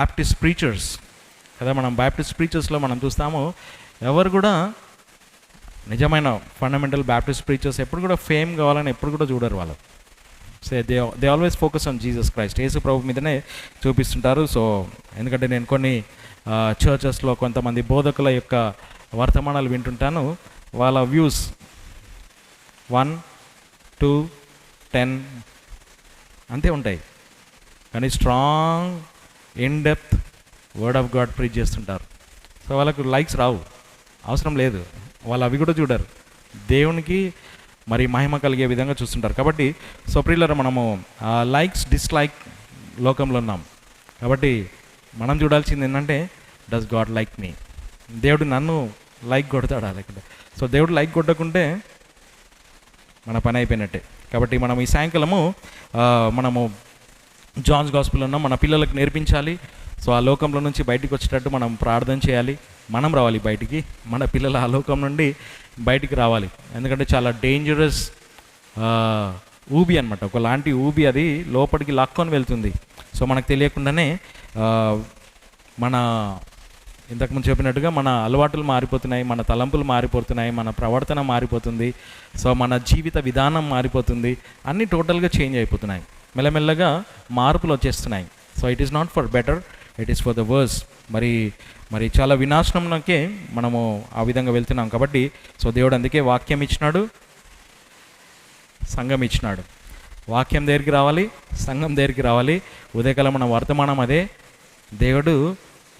Baptist preachers కదా, మనం Baptist ప్రీచర్స్లో మనం చూస్తాము, ఎవరు కూడా నిజమైన ఫండమెంటల్ బ్యాప్టిస్ట్ ప్రీచర్స్ ఎప్పుడు కూడా ఫేమ్ కావాలని ఎప్పుడు కూడా చూడరు వాళ్ళు. So they always focus on Jesus Christ, Yesu ప్రభు మీదనే చూపిస్తుంటారు. సో ఎందుకంటే నేను కొన్ని చర్చెస్లో కొంతమంది బోధకుల యొక్క వర్తమానాలు వింటుంటాను. వాళ్ళ వ్యూస్ 1, 2, 10 అంతే ఉంటాయి, కానీ strong in depth word of God preach చేస్తుంటారు. సో వాళ్ళకు లైక్స్ రావు, అవసరం లేదు, వాళ్ళు అవి కూడా చూడరు, దేవునికి మరి మహిమ కలిగే విధంగా చూస్తుంటారు. కాబట్టి సో ప్రియులారా, మనము లైక్స్ డిస్లైక్ లోకంలో ఉన్నాం. కాబట్టి మనం చూడాల్సింది ఏంటంటే, డస్ గాడ్ లైక్ మీ? దేవుడు నన్ను లైక్ కొడతాడా లేకుంటే? సో దేవుడు లైక్ కొట్టకుంటే మన పని అయిపోయినట్టే. కాబట్టి మనం ఈ సాయంకాలము మనము జాన్స్ గాస్పెల్ ఉన్నాం, మన పిల్లలకు నేర్పించాలి. సో ఆ లోకంలో నుంచి బయటికి వచ్చేటట్టు మనం ప్రార్థన చేయాలి. మనం రావాలి బయటికి, మన పిల్లలు ఆ లోకం నుండి బయటికి రావాలి. ఎందుకంటే చాలా డేంజరస్ ఊబి అనమాట, ఒకలాంటి ఊబి, అది లోపలికి లాక్కొని వెళ్తుంది. సో మనకు తెలియకుండానే మన ఇంతకుముందు చెప్పినట్టుగా మన అలవాటులు మారిపోతున్నాయి, మన తలంపులు మారిపోతున్నాయి, మన ప్రవర్తన మారిపోతుంది, సో మన జీవిత విధానం మారిపోతుంది, అన్నీ టోటల్గా చేంజ్ అయిపోతున్నాయి, మెల్లమెల్లగా మార్పులు వచ్చేస్తున్నాయి. So it is not for better, it is for the worse. మరి చాలా వినాశనంకే మనము ఆ విధంగా వెళ్తున్నాం. కాబట్టి సో దేవుడు అందుకే వాక్యం ఇచ్చినాడు, సంఘం ఇచ్చినాడు. వాక్యం దగ్గరికి రావాలి, సంఘం దగ్గరికి రావాలి. ఉదయకాలం మన వర్తమానం అదే. దేవుడు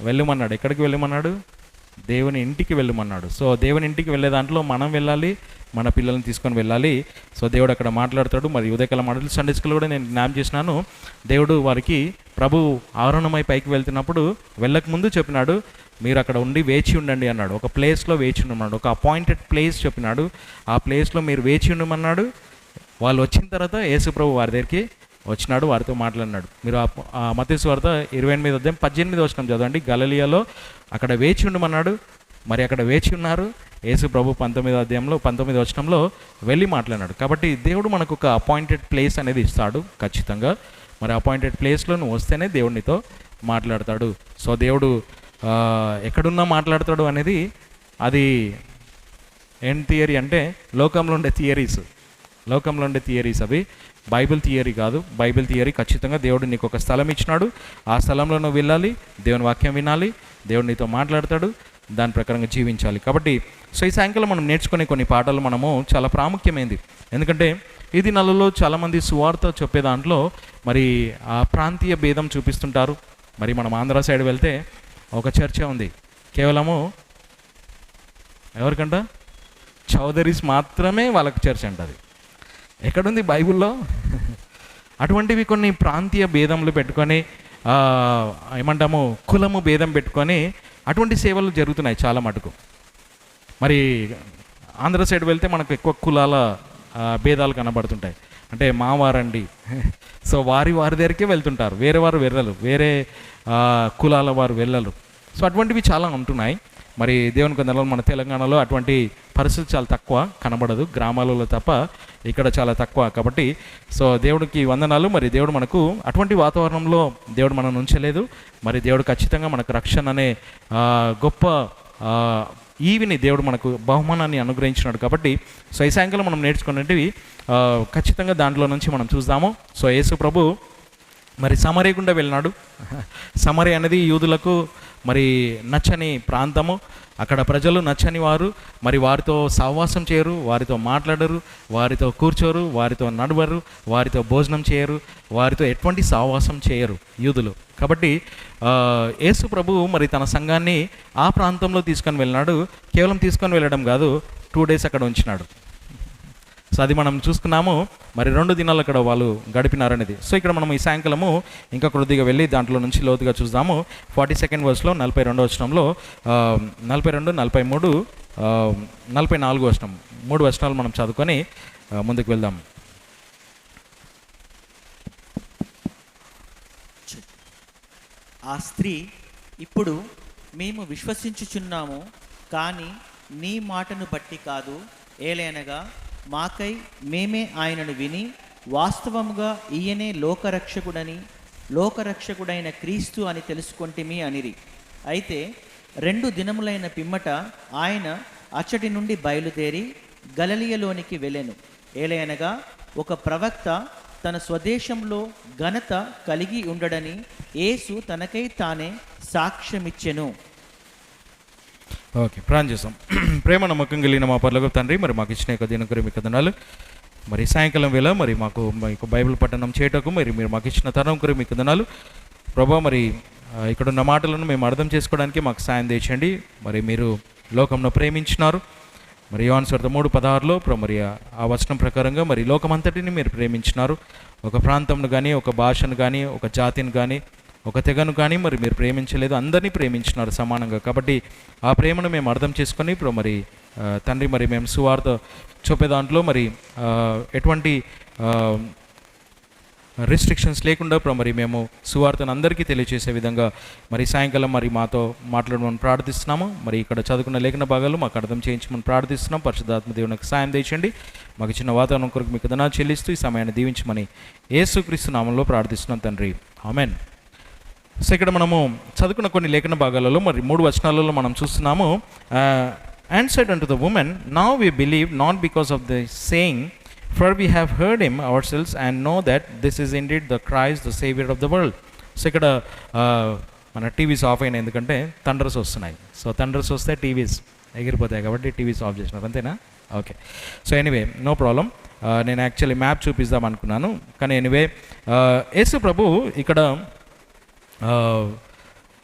వెళ్ళమన్నాడు, ఎక్కడికి వెళ్ళమన్నాడు? దేవుని ఇంటికి వెళ్ళమన్నాడు. సో దేవుని ఇంటికి వెళ్ళే దాంట్లో మనం వెళ్ళాలి, మన పిల్లల్ని తీసుకొని వెళ్ళాలి. సో దేవుడు అక్కడ మాట్లాడతాడు. మరి ఉదయకాలం మాటలు సండే స్కూల్ కూడా నేను జ్ఞాపకం చేసినాను. దేవుడు వారికి ప్రభు ఆరోహణమై పైకి వెళ్తున్నప్పుడు వెళ్ళక ముందు చెప్పినాడు, మీరు అక్కడ ఉండి వేచి ఉండండి అన్నాడు. ఒక ప్లేస్లో వేచి ఉండమన్నాడు, ఒక అపాయింటెడ్ ప్లేస్ చెప్పినాడు. ఆ ప్లేస్లో మీరు వేచి ఉండమన్నాడు. వాళ్ళు వచ్చిన తర్వాత యేసు ప్రభు వారి దగ్గరికి వచ్చినాడు, వారితో మాట్లాడినాడు. మీరు మత్తయి సువార్త 28:18 చదవండి. గలిలయలో అక్కడ వేచి ఉండమన్నాడు. మరి అక్కడ వేచి ఉన్నారు. యేసు ప్రభు 19 వెళ్ళి మాట్లాడినాడు. కాబట్టి దేవుడు మనకు ఒక అపాయింటెడ్ ప్లేస్ అనేది ఇస్తాడు ఖచ్చితంగా. మరి అపాయింటెడ్ ప్లేస్లో నువ్వు వస్తేనే దేవుడు నీతో మాట్లాడతాడు. సో దేవుడు ఎక్కడున్నా మాట్లాడతాడు అనేది అది ఏం థియరీ అంటే లోకంలో ఉండే థియరీస్ అవి, బైబిల్ థియరీ కాదు. బైబిల్ థియరీ ఖచ్చితంగా దేవుడు నీకు ఒక స్థలం ఇచ్చినాడు, ఆ స్థలంలో నువ్వు వెళ్ళాలి, దేవుని వాక్యం వినాలి, దేవుడు నీతో మాట్లాడతాడు, దాని ప్రకారంగా జీవించాలి. కాబట్టి సో ఈ సాయంకాలం మనం నేర్చుకునే కొన్ని పాఠాలు మనము చాలా ప్రాముఖ్యమైనది. ఎందుకంటే ఈ దినాలలో చాలామంది సువార్త చెప్పే దాంట్లో మరి ఆ ప్రాంతీయ భేదం చూపిస్తుంటారు. మరి మనం ఆంధ్ర సైడ్ వెళ్తే ఒక చర్చ ఉంది, కేవలము ఎవరికంట చౌదరీస్ మాత్రమే వాళ్ళకి చర్చ అంటది. ఎక్కడుంది బైబిల్లో? అటువంటివి కొన్ని ప్రాంతీయ భేదములు పెట్టుకొని ఏమంటాము కులము భేదం పెట్టుకొని అటువంటి సేవలు జరుగుతున్నాయి చాలా మటుకు. మరి ఆంధ్ర సైడ్ వెళ్తే మనకు ఎక్కువ కులాల భేదాలు కనబడుతుంటాయి. అంటే మావారండి, సో వారి దగ్గరికే వెళ్తుంటారు, వేరే వారు వెళ్ళరు, వేరే కులాల వారు వెళ్ళరు. సో అటువంటివి చాలా ఉంటున్నాయి. మరి దేవుని కొందరు మన తెలంగాణలో అటువంటి పరిస్థితి చాలా తక్కువ కనబడదు, గ్రామాలలో తప్ప ఇక్కడ చాలా తక్కువ. కాబట్టి సో దేవుడికి వందనాలు. మరి దేవుడు మనకు అటువంటి వాతావరణంలో దేవుడు మనం ఉంచలేదు. మరి దేవుడు ఖచ్చితంగా మనకు రక్షణ అనే గొప్ప ఈవిని దేవుడు మనకు బహుమానాన్ని అనుగ్రహించినాడు. కాబట్టి సో ఈ సాయంకాలం మనం నేర్చుకునేటివి ఖచ్చితంగా దాంట్లో నుంచి మనం చూద్దాము. సో యేసు ప్రభు మరి సమరయ గుండా వెళ్ళినాడు. సమరయ అనేది యూదులకు మరి నచ్చని ప్రాంతము. అక్కడ ప్రజలు నచ్చని వారు, మరి వారితో సహవాసం చేయరు, వారితో మాట్లాడరు, వారితో కూర్చోరు, వారితో నడవరు, వారితో భోజనం చేయరు, వారితో ఎటువంటి సహవాసం చేయరు యూదులు. కాబట్టి యేసు ప్రభు మరి తన సంఘాన్ని ఆ ప్రాంతంలో తీసుకొని వెళ్ళినాడు. కేవలం తీసుకొని వెళ్ళడం కాదు, 2 days అక్కడ ఉంచినాడు. సో అది మనం చూసుకున్నాము. మరి 2 దినాలు అక్కడ వాళ్ళు గడిపినారనేది. సో ఇక్కడ మనం ఈ సాయంకాలము ఇంకా కొద్దిగా వెళ్ళి దాంట్లో నుంచి లోతుగా చూద్దాము. 42వ verseలో 42వ వచనంలో 42, 43, 44వ వచనం 3 వచనాలు మనం చదువుకొని ముందుకు వెళ్దాం. ఆ స్త్రీ, ఇప్పుడు మేము విశ్వసించుచున్నాము, కానీ నీ మాటను బట్టి కాదు, ఏలైనగా మాకై మేమే ఆయనను విని వాస్తవముగా ఈయనే లోకరక్షకుడని లోకరక్షకుడైన క్రీస్తు అని తెలుసుకొంటిమి అనిరి. అయితే 2 దినములైన పిమ్మట ఆయన అచ్చటి నుండి బయలుదేరి గలిలయలోనికి వెళ్ళెను. ఏలయనగా ఒక ప్రవక్త తన స్వదేశంలో ఘనత కలిగి ఉండడని యేసు తనకై తానే సాక్ష్యమిచ్చెను. ఓకే, ప్రార్థన చేస్తాం. ప్రేమ నమ్మకం కలిగిన మా పరలోకపు తండ్రి, మరి మాకు ఇచ్చిన యొక్క దినకరి మీకు వందనాలు. మరి సాయంకాలం వేళ మరి మీకు బైబిల్ పఠనం చేయటకు మరి మీరు మాకు ఇచ్చిన తరం కొరకు మీకు వందనాలు ప్రభా. మరి ఇక్కడున్న మాటలను మేము అర్థం చేసుకోవడానికి మాకు సాయం తెచ్చండి. మరి మీరు లోకంను ప్రేమించినారు. మరి యోహాను సువార్త 3:16లో మరి ఆ వచనం ప్రకారంగా మరి లోకమంతటిని మీరు ప్రేమించినారు. ఒక ప్రాంతంను కానీ, ఒక భాషను కానీ, ఒక జాతిని కానీ, ఒక తెగను కానీ మరి మీరు ప్రేమించలేదు, అందరినీ ప్రేమించినారు సమానంగా. కాబట్టి ఆ ప్రేమను మేము అర్థం చేసుకొని ఇప్పుడు మరి తండ్రి మరి మేము సువార్త చూపే దాంట్లో మరి ఎటువంటి రిస్ట్రిక్షన్స్ లేకుండా ఇప్పుడు మరి మేము సువార్తను అందరికీ తెలియజేసే విధంగా మరి సాయంకాలం మరి మాతో మాట్లాడమని ప్రార్థిస్తున్నాము. మరి ఇక్కడ చదువుకున్న లేఖన భాగాలు మాకు అర్థం చేయించమని ప్రార్థిస్తున్నాం. పరిశుద్ధాత్మ దేవునికి సాయం తెచ్చండి. మాకు ఇచ్చిన వాతావరణం కొరకు మీకు ధన్యవాదాలు చెల్లిస్తూ ఈ సమయాన్ని దీవించమని యేసుక్రీస్తు నామంలో ప్రార్థిస్తున్నాం తండ్రి, ఆమెన్. సో ఇక్కడ మనము చదువుకున్న కొన్ని లేఖన భాగాలలో మరి 3 వచనాలలో మనం చూస్తున్నాము. Answered unto the woman, now we believe not because of the saying, for we have heard him ourselves and know that this is indeed the Christ the saviour of the world. So ఇక్కడ మన TVs off అయినాయి, ఎందుకంటే థండర్స్ వస్తున్నాయి. So thunders వస్తే TVs ఎగిరిపోతాయి, కాబట్టి TVs off చేసినారు, అంతేనా? Okay. So anyway, no problem. నేను యాక్చువల్లీ మ్యాప్ చూపిద్దాం అనుకున్నాను, కానీ ఎనీవే యేసు ప్రభు ఇక్కడ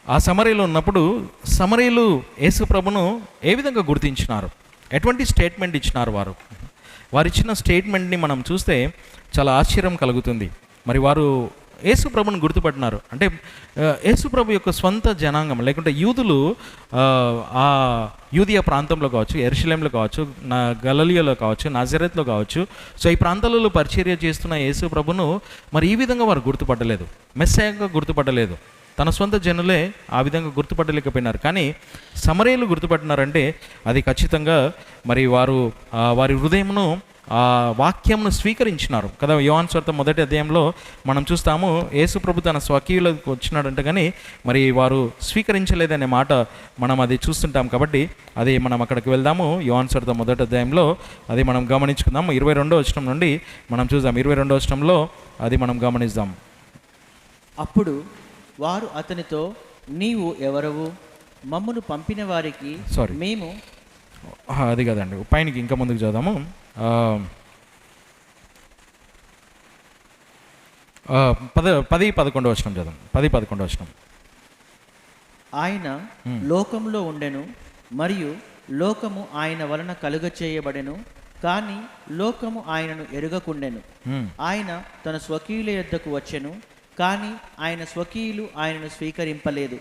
ఆ సమరయలో ఉన్నప్పుడు సమరయులు యేసు ప్రభును ఏ విధంగా గుర్తించినారు, ఎటువంటి స్టేట్మెంట్ ఇచ్చినారు వారు ఇచ్చిన స్టేట్మెంట్ని మనం చూస్తే చాలా ఆశ్చర్యం కలుగుతుంది. మరి వారు యేసు ప్రభుని గుర్తుపట్టినారు. అంటే యేసు ప్రభు యొక్క స్వంత జనాంగం, లేకుంటే యూదులు ఆ యూదియా ప్రాంతంలో కావచ్చు, యెరూషలేంలో కావచ్చు, గలిలయలో కావచ్చు, నజరేత్లో కావచ్చు, సో ఈ ప్రాంతాలలో పరిచర్య చేస్తున్న యేసు ప్రభును మరి ఈ విధంగా వారు గుర్తుపట్టలేదు, మెస్సయాగా గుర్తుపట్టలేదు. తన సొంత జనులే ఆ విధంగా గుర్తుపట్టలేకపోయినారు. కానీ సమరయులు గుర్తుపట్టినారంటే అది ఖచ్చితంగా మరి వారి హృదయమును ఆ వాక్యంను స్వీకరించినారు కదా. యోహాను సువార్త 1వ అధ్యాయంలో మనం చూస్తాము, యేసు ప్రభు తన స్వకీయులకు వచ్చినాడంట, కానీ మరి వారు స్వీకరించలేదనే మాట మనం అది చూస్తుంటాం. కాబట్టి అది మనం అక్కడికి వెళ్దాము. యోహాను సువార్త 1వ అధ్యాయంలో అది మనం గమనించుకుందాం. 22వ వచనం నుండి మనం చూద్దాం. 22వ వచనంలో అది మనం గమనిద్దాం. అప్పుడు వారు అతనితో, నీవు ఎవరవు? మమ్మను పంపిన వారికి మేము అది కదండి, పైనకి ఇంకా ముందుకు చదుదాము. 10-11 వచనం చదువు. 10-11 వచనం. ఆయన లోకంలో ఉండెను, మరియు లోకము ఆయన వలన కలుగ చేయబడెను, కానీ లోకము ఆయనను ఎరుగకుండెను. ఆయన తన స్వకీయుల యొద్దకు వచ్చెను, కానీ ఆయన స్వకీయులు ఆయనను స్వీకరింపలేదు.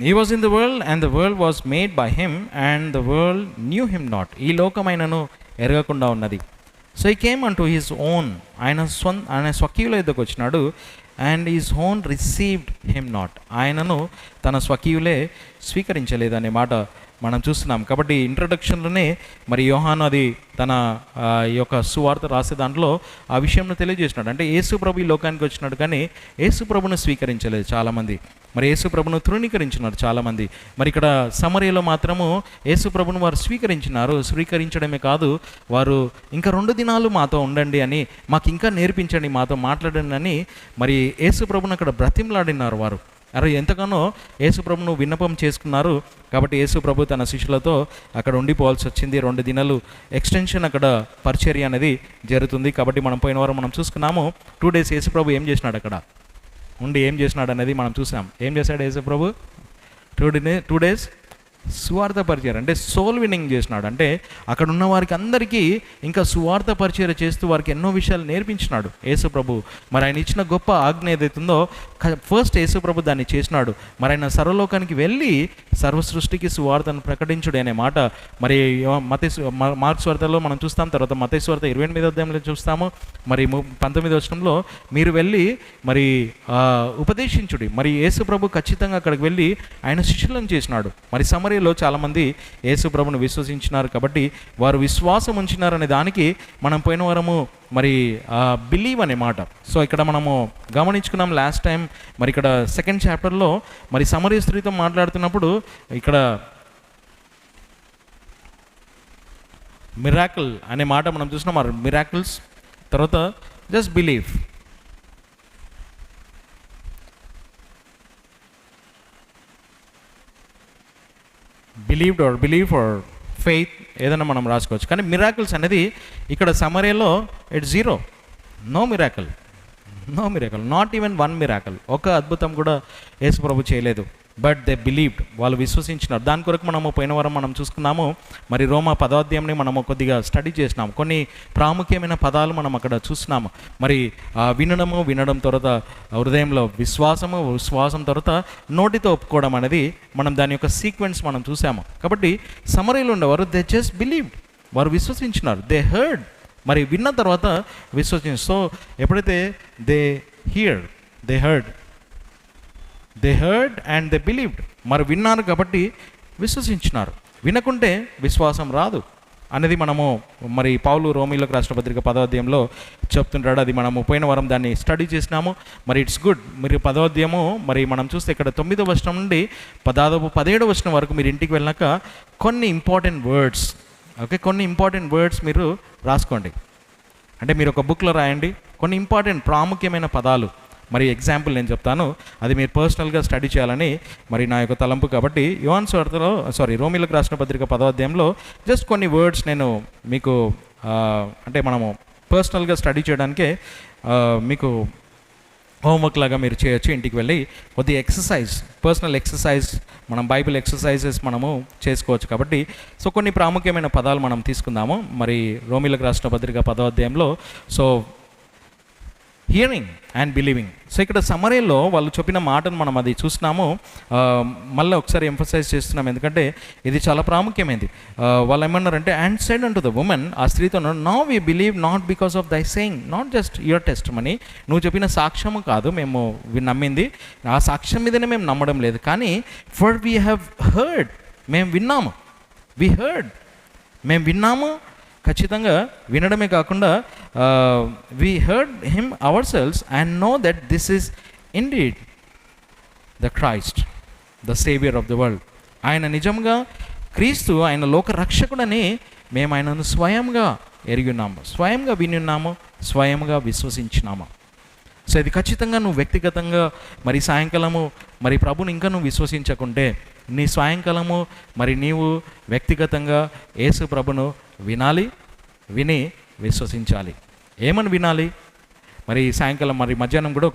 He was in the world and the world was made by him and the world knew him not. ఈ లోకం ఆయనను ఎరగకుండా ఉన్నది. So he came unto his own. ఆయన స్వకీయుల యొద్దకు వచ్చినాడు. and his own received him not. ఆయనను తన స్వకీయులే స్వీకరించలేదనే మాట మనం చూస్తున్నాం. కాబట్టి ఇంట్రడక్షన్లోనే మరి యోహాను అది తన యొక్క సువార్త రాసే దాంట్లో ఆ విషయంను తెలియజేసినాడు. అంటే యేసు ప్రభు ఈ లోకానికి వచ్చినాడు, కానీ యేసు ప్రభును స్వీకరించలేదు చాలామంది. మరి యేసు ప్రభును తృణీకరించినారు చాలామంది. మరి ఇక్కడ సమరయలో మాత్రము యేసు ప్రభును వారు స్వీకరించినారు. స్వీకరించడమే కాదు, వారు ఇంకా 2 దినాలు మాతో ఉండండి అని, మాకు ఇంకా నేర్పించండి, మాతో మాట్లాడండి అని మరి యేసు ప్రభును అక్కడ బ్రతిమలాడినారు వారు. అరే ఎంతగానో యేసు ప్రభును విన్నపం చేసుకున్నారు. కాబట్టి యేసు ప్రభు తన శిష్యులతో అక్కడ ఉండిపోవాల్సి వచ్చింది. 2 దినాలు ఎక్స్టెన్షన్ అక్కడ పరిచర్య అనేది జరుగుతుంది. కాబట్టి మనం పోయిన వారం మనం చూసుకున్నాము 2 days యేసు ప్రభు ఏం చేసినాడు, అక్కడ ఉండి ఏం చేసినాడు అనేది మనం చూసాం. ఏం చేశాడు యేసు ప్రభు? 2 days సువార్త పరిచయం, అంటే సోల్ విన్నింగ్ చేసినాడు. అంటే అక్కడ ఉన్న వారికి అందరికీ ఇంకా సువార్త పరిచయం చేస్తూ వారికి ఎన్నో విషయాలు నేర్పించినాడు యేసు ప్రభు. మరి ఆయన ఇచ్చిన గొప్ప ఆజ్ఞ ఏదైతుందో ఫస్ట్ యేసు ప్రభు దాన్ని చేసినాడు. మరి ఆయన సర్వలోకానికి వెళ్ళి సర్వ సృష్టికి సువార్తను ప్రకటించుడు అనే మాట మరి మార్క్స్ వార్తలో మనం చూస్తాం. తర్వాత మత్తయి వార్త 28వ అధ్యాయంలో చూస్తాము. మరి 19వ వచనంలో మీరు వెళ్ళి మరి ఉపదేశించుడి. మరి యేసు ప్రభు ఖచ్చితంగా అక్కడికి వెళ్ళి ఆయన శిష్యులను చేసినాడు. మరి సమరయ సమరయలో చాలామంది యేసు ప్రభుని విశ్వసించినారు కాబట్టి వారు విశ్వాసం ఉంచినారనే దానికి మనం పోయిన వారము మరి బిలీవ్ అనే మాట. సో ఇక్కడ మనము గమనించుకున్నాం లాస్ట్ టైం. మరి ఇక్కడ సెకండ్ చాప్టర్లో మరి సమరయ స్త్రీతో మాట్లాడుతున్నప్పుడు ఇక్కడ మిరాకిల్ అనే మాట మనం చూసినాం. మిరాకిల్స్ తర్వాత just believe. Believed or believe or faith ఏదైనా మనం రాసుకోవచ్చు. కానీ మిరాకిల్స్ అనేది ఇక్కడ సమరయలో it's zero. No miracle, not even one miracle. ఒక అద్భుతం కూడా యేసు ప్రభు చేయలేదు. బట్ దే బిలీవ్డ్, వాళ్ళు విశ్వసించినారు. దాని కొరకు మనము పోయిన వారం మనం చూసుకున్నాము. మరి రోమా 10వ అధ్యాయంని మనము కొద్దిగా స్టడీ చేసినాము. కొన్ని ప్రాముఖ్యమైన పదాలు మనం అక్కడ చూస్తున్నాము. మరి వినడం తర్వాత హృదయంలో విశ్వాసం తర్వాత నోటితో ఒప్పుకోవడం అనేది మనం దాని యొక్క సీక్వెన్స్ మనం చూసాము. కాబట్టి సమరయలో ఉండేవారు దే జస్ట్ బిలీవ్డ్, వారు విశ్వసించినారు. దే హర్డ్, మరి విన్న తర్వాత విశ్వసించారు. సో ఎప్పుడైతే they heard and they believed, మరి విన్నారు కాబట్టి విశ్వసించినారు. వినకుంటే విశ్వాసం రాదు అనేది మనము మరి పౌలు రోమీయులకు రాసిన పత్రిక 10వ అధ్యాయంలో చెప్తుంటాడు. అది మనము పోయిన వారం దాన్ని స్టడీ చేసినాము. మరి ఇట్స్ గుడ్. మీరు 10వ అధ్యాయము మరి మనం చూస్తే ఇక్కడ 9వ వచనం నుండి 17వ వచనం వరకు మీరు ఇంటికి వెళ్ళినాక కొన్ని ఇంపార్టెంట్ వర్డ్స్ మీరు రాసుకోండి. అంటే మీరు ఒక బుక్లో రాయండి కొన్ని ఇంపార్టెంట్ ప్రాముఖ్యమైన పదాలు. మరి ఎగ్జాంపుల్ నేను చెప్తాను, అది మీరు పర్సనల్గా స్టడీ చేయాలని మరి నా యొక్క తలంపు. కాబట్టి రోమీయులకు రాసిన పత్రిక 10వ అధ్యాయంలో జస్ట్ కొన్ని వర్డ్స్ నేను మీకు అంటే మనము పర్సనల్గా స్టడీ చేయడానికే మీకు హోంవర్క్ లాగా మీరు చేయొచ్చు. ఇంటికి వెళ్ళి కొద్ది పర్సనల్ ఎక్సర్సైజ్, మనం బైబిల్ ఎక్సర్సైజెస్ మనము చేసుకోవచ్చు. కాబట్టి సో కొన్ని ప్రాముఖ్యమైన పదాలు మనం తీసుకుందాము. మరి రోమీయులకు రాసిన పత్రిక 10వ అధ్యాయంలో హియరింగ్ అండ్ బిలీవింగ్. సో ఇక్కడ సమరయలో వాళ్ళు చెప్పిన మాటను మనం అది చూస్తున్నాము. మళ్ళీ ఒకసారి ఎంఫసైజ్ చేస్తున్నాం, ఎందుకంటే ఇది చాలా ప్రాముఖ్యమైనది. వాళ్ళు ఏమన్నారంటే, and said unto the women, ఆ స్త్రీతో, now we believe not because of దై saying, not just your test money, నువ్వు చెప్పిన సాక్ష్యము కాదు మేము నమ్మింది, ఆ సాక్ష్యం మీదనే మేము నమ్మడం లేదు, కానీ ఫర్ వీ హ్యావ్ హర్డ్, మేము విన్నాము. ఖచ్చితంగా వినడమే కాకుండా we heard him ourselves and know that this is indeed the Christ, the saviour of the world. ఆయన నిజంగా క్రీస్తు, ఆయన లోక రక్షకుడని మేము ఆయనను స్వయంగా ఎరిగి ఉన్నాము, స్వయంగా విని ఉన్నాము, స్వయంగా విశ్వసించినాము. సో ఇది ఖచ్చితంగా నువ్వు వ్యక్తిగతంగా మరి సాయంకాలము మరి ప్రభుని ఇంకా నువ్వు విశ్వసించకుంటే నీ సాయంకాలము మరి నీవు వ్యక్తిగతంగా యేసు ప్రభును విని విశ్వసించాలి. ఏమని వినాలి? మరి సాయంకాలం మరి మధ్యాహ్నం కూడా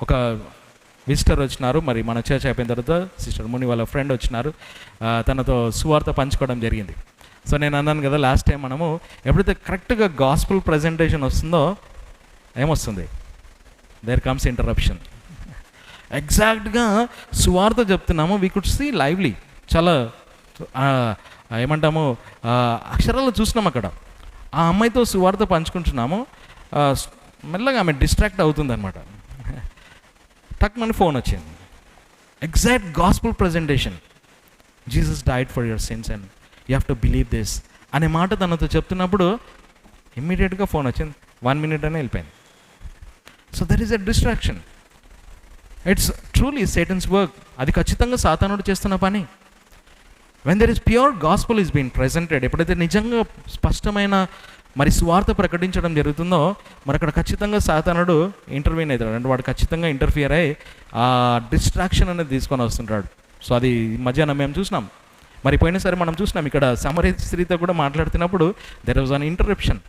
ఒక విజిటర్ వచ్చినారు. మరి మన చర్చ్ అయిపోయిన తర్వాత సిస్టర్ ముని వాళ్ళ ఫ్రెండ్ వచ్చినారు, తనతో సువార్త పంచుకోవడం జరిగింది. సో నేను అన్నాను కదా లాస్ట్ టైం, మనము ఎప్పుడైతే కరెక్ట్గా గాస్పుల్ ప్రజెంటేషన్ వస్తుందో ఏమొస్తుంది? There comes interruption. ఎగ్జాక్ట్గా సువార్త చెప్తున్నాము, వీ కుడ్ సీ లైవ్లీ, చాలా ఏమంటాము అక్షరాలు చూసినాం అక్కడ. ఆ అమ్మాయితో సువార్త పంచుకుంటున్నాము, మెల్లగా ఆమె డిస్ట్రాక్ట్ అవుతుందన్నమాట. టక్ మన ఫోన్ వచ్చింది, exact gospel presentation, Jesus died for your sins and you have to believe this అనే మాట తనతో చెప్తున్నప్పుడు ఇమ్మీడియట్గా ఫోన్ వచ్చింది, 1 minute అనే వెళ్ళిపోయింది. So there is a distraction. It's truly Satan's work. అది ఖచ్చితంగా సాతానుడు చేస్తున్న పని. When there is pure gospel is been presented, ఎప్పుడైతే నిజంగా స్పష్టమైన మరి స్వార్థ ప్రకటించడం జరుగుతుందో మరి అక్కడ ఖచ్చితంగా సాతానుడు ఇంటర్వ్యూన్ అవుతాడు. అంటే వాడు ఖచ్చితంగా ఇంటర్ఫియర్ అయ్యి ఆ డిస్ట్రాక్షన్ అనేది తీసుకొని వస్తుంటాడు. సో అది మధ్యాహ్నం మేము చూసినాం. మరి పోయినసారి మనం చూసినాం, ఇక్కడ సమరయ స్త్రీతో కూడా మాట్లాడుతున్నప్పుడు దెర్ వాజ్ అన్ ఇంటరప్షన్.